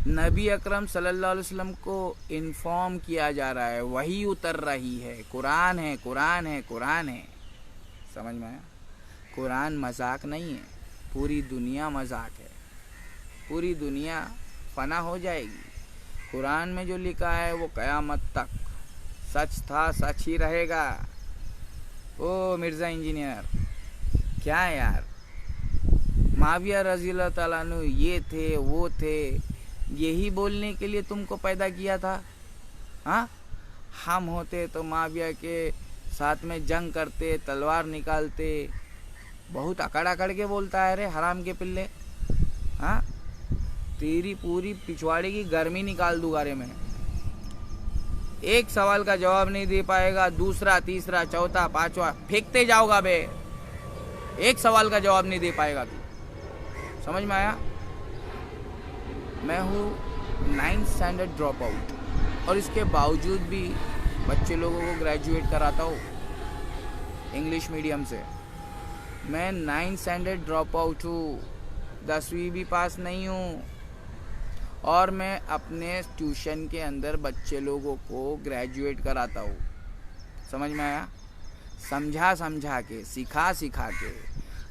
नबी अकरम सल्लल्लाहु अलैहि वसल्लम को इन्फॉर्म किया जा रहा है, वही उतर रही है, कुरान है, कुरान है, कुरान है। समझ में आया? कुरान मजाक नहीं है, पूरी दुनिया मजाक है। पूरी दुनिया फना हो जाएगी। कुरान में जो लिखा है वो क़यामत तक सच था, सच ही रहेगा। ओ मिर्ज़ा इंजीनियर, क्या यार, माविया रज़ी अल्लाह ताला अन्हु ये थे, वो थे, यही बोलने के लिए तुमको पैदा किया था? हाँ, हम होते तो माविया के साथ में जंग करते, तलवार निकालते। बहुत अकड़ अकड़ के बोलता है रे हराम के पिल्ले। हाँ, तेरी पूरी पिछवाड़े की गर्मी निकाल दूंगा रे मैं। एक सवाल का जवाब नहीं दे पाएगा, दूसरा, तीसरा, चौथा, पांचवा फेंकते जाओगा बे। एक सवाल का जवाब नहीं दे पाएगा तू। समझ में आया? मैं हूँ 9th स्टैंडर्ड ड्रॉप आउट, और इसके बावजूद भी बच्चे लोगों को ग्रेजुएट कराता हूँ इंग्लिश मीडियम से। मैं 9th स्टैंडर्ड ड्रॉप आउट हूँ, 10वीं भी पास नहीं हूँ, और मैं अपने ट्यूशन के अंदर बच्चे लोगों को ग्रेजुएट कराता हूँ। समझ में आया? समझा समझा के, सिखा सिखा के।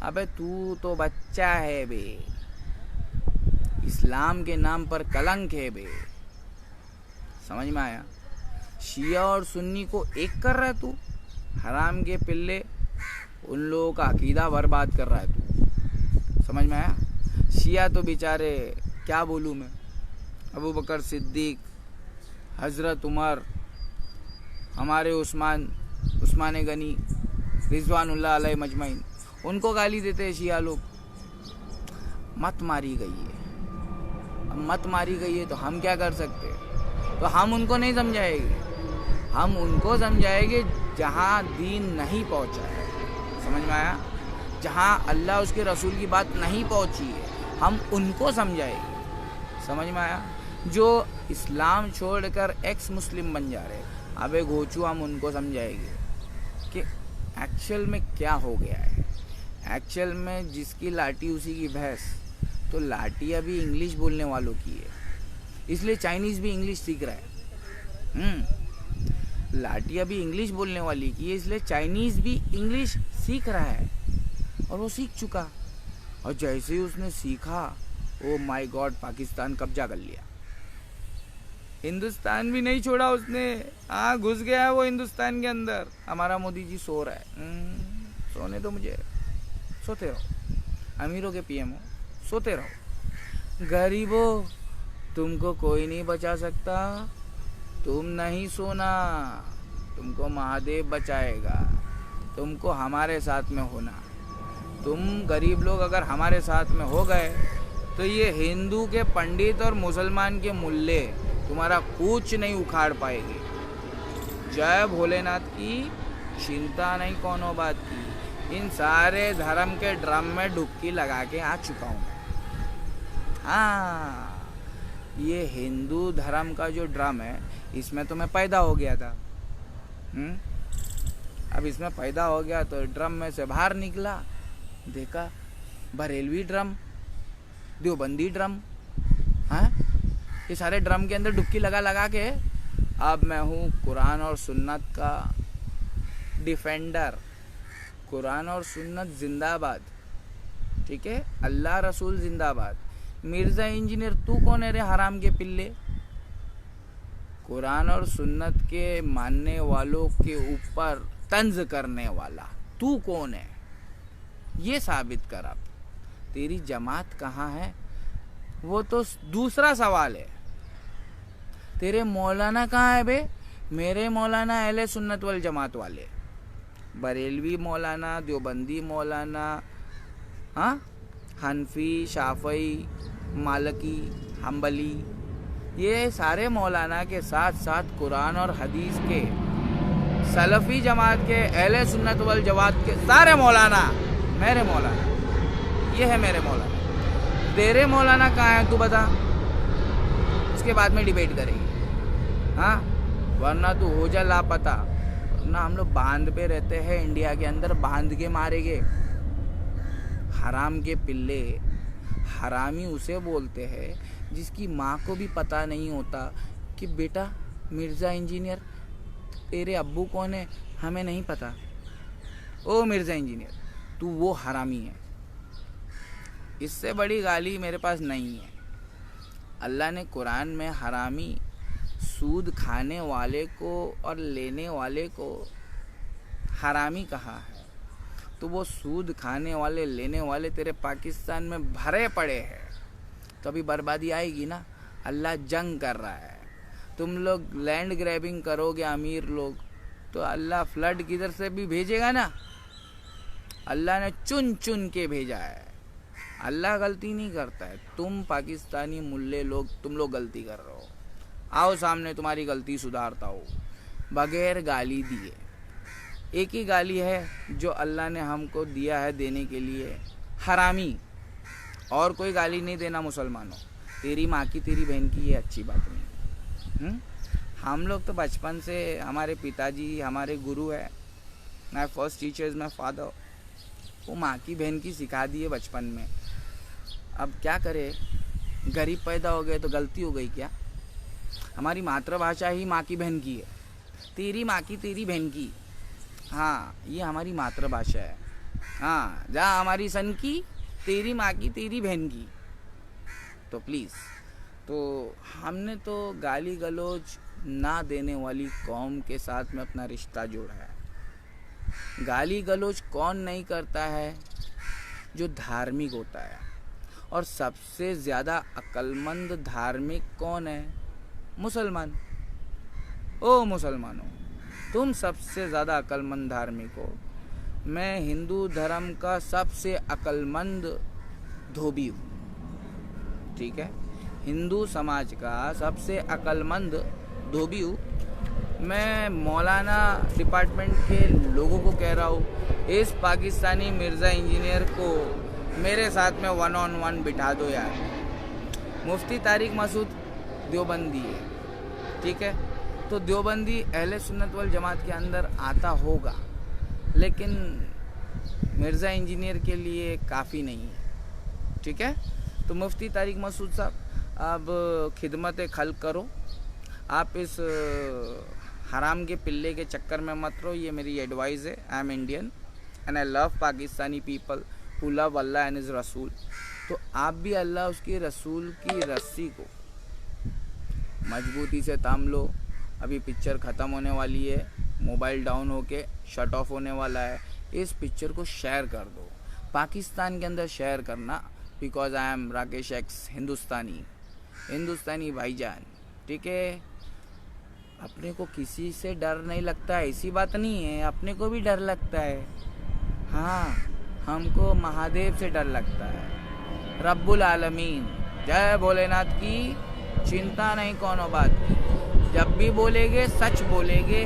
अबे तू तो बच्चा है बे, इस्लाम के नाम पर कलंक है बे। समझ में आया? शिया और सुन्नी को एक कर रहा है तू, हराम के पिल्ले। उन लोगों का अकीदा बर्बाद कर रहा है तू। समझ में आया? शिया तो बेचारे, क्या बोलूँ मैं, अबू बकर सिद्दीक, हज़रत उमर, हमारे उस्मान गनी रिजवानुल्लाह अलैहि मजमईन, उनको गाली देते हैं शिया लोग। मत मारी गई है, अब मत मारी गई है तो हम क्या कर सकते हैं? तो हम उनको नहीं समझाएंगे, हम उनको समझाएंगे जहाँ दीन नहीं पहुँचा है। समझ में आया? जहाँ अल्लाह उसके रसूल की बात नहीं पहुँची है, हम उनको समझाएंगे। समझ में आया? जो इस्लाम छोड़कर एक्स मुस्लिम बन जा रहे हैं, अबे घोचू, हम उनको समझाएंगे कि एक्चुअल में क्या हो गया है। एक्चुअल में जिसकी लाठी उसी की भैंस। तो लाठी अभी इंग्लिश बोलने वालों की है, इसलिए चाइनीज़ भी इंग्लिश सीख रहा है। लाठी अभी इंग्लिश बोलने वाली की है, इसलिए चाइनीज़ भी इंग्लिश सीख रहा है, और वो सीख चुका। और जैसे ही उसने सीखा, ओ माय गॉड, पाकिस्तान कब्जा कर लिया। हिंदुस्तान भी नहीं छोड़ा उसने। हाँ, घुस गया है वो हिंदुस्तान के अंदर। हमारा मोदी जी सो रहा है। सोने दो मुझे, सोते रहो। अमीरों के पीएम हो, सोते रहो। गरीबों, तुमको कोई नहीं बचा सकता, तुम नहीं सोना, तुमको महादेव बचाएगा। तुमको हमारे साथ में होना। तुम गरीब लोग अगर हमारे साथ में हो गए तो ये हिंदू के पंडित और मुसलमान के मुल्ले तुम्हारा कुछ नहीं उखाड़ पाएंगे। जय भोलेनाथ की, चिंता नहीं कोनो बात की। इन सारे धर्म के ड्रम में डुबकी लगा के आ चुका हूँ। हाँ, ये हिंदू धर्म का जो ड्रम है, इसमें तो मैं पैदा हो गया था। अब इसमें पैदा हो गया तो ड्रम में से बाहर निकला, देखा बरेलवी ड्रम, देवबंदी ड्रम, हाँ, ये सारे ड्रम के अंदर डुबकी लगा लगा के अब मैं हूँ कुरान और सुन्नत का डिफेंडर। कुरान और सुन्नत जिंदाबाद, ठीक है? अल्लाह रसूल जिंदाबाद। मिर्ज़ा इंजीनियर तू कौन है रे हराम के पिल्ले? कुरान और सुन्नत के मानने वालों के ऊपर तंज करने वाला तू कौन है? ये साबित कर। अब तेरी जमात कहाँ है वो तो दूसरा सवाल है। तेरे मौलाना कहाँ है बे? मेरे मौलाना अहले सुन्नत वल जमात वाले, बरेलवी मौलाना, देवबंदी मौलाना, हाँ, हनफी, शाफई, मालकी, हम्बली, ये सारे मौलाना के साथ साथ कुरान और हदीस के सलफ़ी जमात के अहले सुन्नत वल जमात के सारे मौलाना मेरे मौलाना। ये है मेरे मौलाना। तेरे मौलाना कहाँ है तू बता, उसके बाद में डिबेट करेंगे। हाँ, वरना तू हो जा लापता। वरना हम लोग बांध पे रहते हैं इंडिया के अंदर, बांध के मारेंगे। हराम के पिल्ले, हरामी उसे बोलते हैं जिसकी माँ को भी पता नहीं होता कि बेटा मिर्ज़ा इंजीनियर तेरे अब्बू कौन है, हमें नहीं पता। ओ मिर्ज़ा इंजीनियर, तू वो हरामी है। इससे बड़ी गाली मेरे पास नहीं है। अल्लाह ने कुरान में हरामी, सूद खाने वाले को और लेने वाले को हरामी कहा है। तो वो सूद खाने वाले, लेने वाले तेरे पाकिस्तान में भरे पड़े हैं। तो अभी बर्बादी आएगी ना, अल्लाह जंग कर रहा है। तुम लोग लैंड ग्रैबिंग करोगे अमीर लोग, तो अल्लाह फ्लड किधर से भी भेजेगा ना। अल्लाह ने चुन चुन के भेजा है। अल्लाह गलती नहीं करता है, तुम पाकिस्तानी मुल्ले लोग, तुम लोग गलती कर रहे हो। आओ सामने तुम्हारी गलती सुधारता हो, बगैर गाली दिए। एक ही गाली है जो अल्लाह ने हमको दिया है देने के लिए, हरामी। और कोई गाली नहीं देना मुसलमानों। तेरी माँ की तेरी बहन की ये अच्छी बात नहीं। हम लोग तो बचपन से, हमारे पिताजी हमारे गुरु है, my first teacher is my father, वो माँ की बहन की सिखा दिए बचपन में। अब क्या करे, गरीब पैदा हो गए तो गलती हो गई क्या? हमारी मातृभाषा ही माँ की बहन की है। तेरी माँ की तेरी बहन की, हाँ ये हमारी मातृभाषा है। हाँ जहाँ हमारी सन की, तेरी माँ की तेरी बहन की। तो प्लीज़, तो हमने तो गाली गलौज ना देने वाली कौम के साथ में अपना रिश्ता जोड़ा है। गाली गलौज कौन नहीं करता है? जो धार्मिक होता है। और सबसे ज़्यादा अक्लमंद धार्मिक कौन है? मुसलमान। ओ मुसलमानों, तुम सबसे ज़्यादा अक्लमंद धार्मिक हो। मैं हिंदू धर्म का सबसे अक्लमंद धोबी हूँ, ठीक है? हिंदू समाज का सबसे अक्लमंद धोबी हूँ। मैं मौलाना डिपार्टमेंट के लोगों को कह रहा हूँ, इस पाकिस्तानी मिर्ज़ा इंजीनियर को मेरे साथ में 1-on-1 बिठा दो यार। मुफ्ती तारिक मसूद देवबंदी है, ठीक है? तो देवबंदी अहले सुन्नत वल जमात के अंदर आता होगा, लेकिन मिर्ज़ा इंजीनियर के लिए काफ़ी नहीं है, ठीक है? तो मुफ्ती तारिक मसूद साहब, अब खिदमत खल्क करो। आप इस हराम के पिल्ले के चक्कर में मत रहो, ये मेरी एडवाइस है। I am Indian and I love Pakistani people who love Allah and his रसूल। तो आप भी अल्लाह उसके रसूल की रस्सी को मजबूती से थाम लो। अभी पिक्चर ख़त्म होने वाली है, मोबाइल डाउन होके शट ऑफ होने वाला है। इस पिक्चर को शेयर कर दो, पाकिस्तान के अंदर शेयर करना, because I am Rakesh ex Hindustani भाईजान, ठीक है? अपने को किसी से डर नहीं लगता है, ऐसी बात नहीं है, अपने को भी डर लगता है। हाँ, हमको महादेव से डर लगता है, रब्बुल आलमीन। जय भोलेनाथ की, चिंता नहीं कोनो बात की। जब भी बोलेंगे सच बोलेंगे,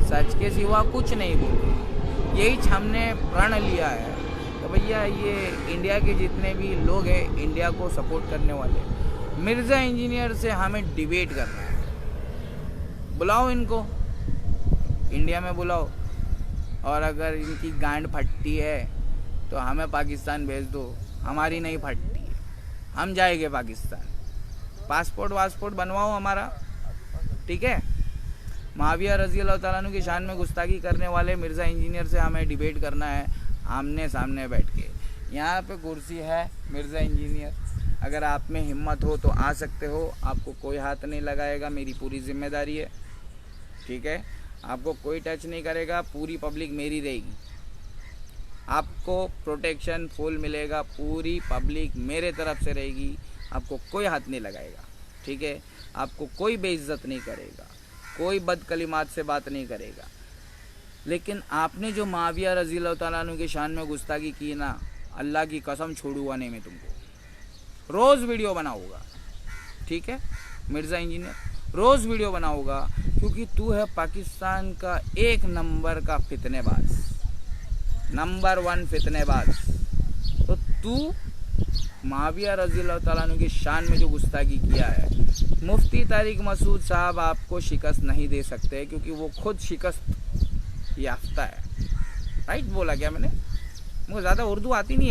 सच के सिवा कुछ नहीं बोलेंगे। यही हमने प्रण लिया है। तो भैया ये इंडिया के जितने भी लोग हैं, इंडिया को सपोर्ट करने वाले, मिर्ज़ा इंजीनियर से हमें डिबेट करना है। बुलाओ इनको, इंडिया में बुलाओ, और अगर इनकी गांड फटती है तो हमें पाकिस्तान भेज दो। हमारी नहीं फटती, हम जाएंगे पाकिस्तान। पासपोर्ट बनवाओ हमारा, ठीक है? माविया रज़ी अल्लाह ताला अन्हु की शान में गुस्ताखी करने वाले मिर्ज़ा इंजीनियर से हमें डिबेट करना है, आमने सामने बैठ के। यहाँ पे कुर्सी है मिर्ज़ा इंजीनियर, अगर आप में हिम्मत हो तो आ सकते हो। आपको कोई हाथ नहीं लगाएगा, मेरी पूरी जिम्मेदारी है, ठीक है? आपको कोई टच नहीं करेगा, पूरी पब्लिक मेरी रहेगी। आपको प्रोटेक्शन फुल मिलेगा, पूरी पब्लिक मेरे तरफ से रहेगी। आपको कोई हाथ नहीं लगाएगा, ठीक है? आपको कोई बेइज्जत नहीं करेगा, कोई बदकलिमात से बात नहीं करेगा। लेकिन आपने जो माविया रज़ी अल्लाह ताला अन्हु की शान में गुस्ताखी की ना, अल्लाह की कसम छोड़ूंगा नहीं मैं तुमको। रोज़ वीडियो बनाऊंगा, ठीक है मिर्ज़ा इंजीनियर? रोज़ वीडियो बनाऊंगा, क्योंकि तू है पाकिस्तान का 1 नंबर का फितनेबाज, नंबर 1 फितनेबाज। तो तू माविया रज़ी अल्लाह ताला अन्हु की शान में जो गुस्ताखी किया है, मुफ्ती तारिक मसूद साहब आपको शिकस्त नहीं दे सकते, क्योंकि वो खुद शिकस्त याफ्ता है। राइट बोला क्या मैंने? मुझे ज़्यादा उर्दू आती नहीं है।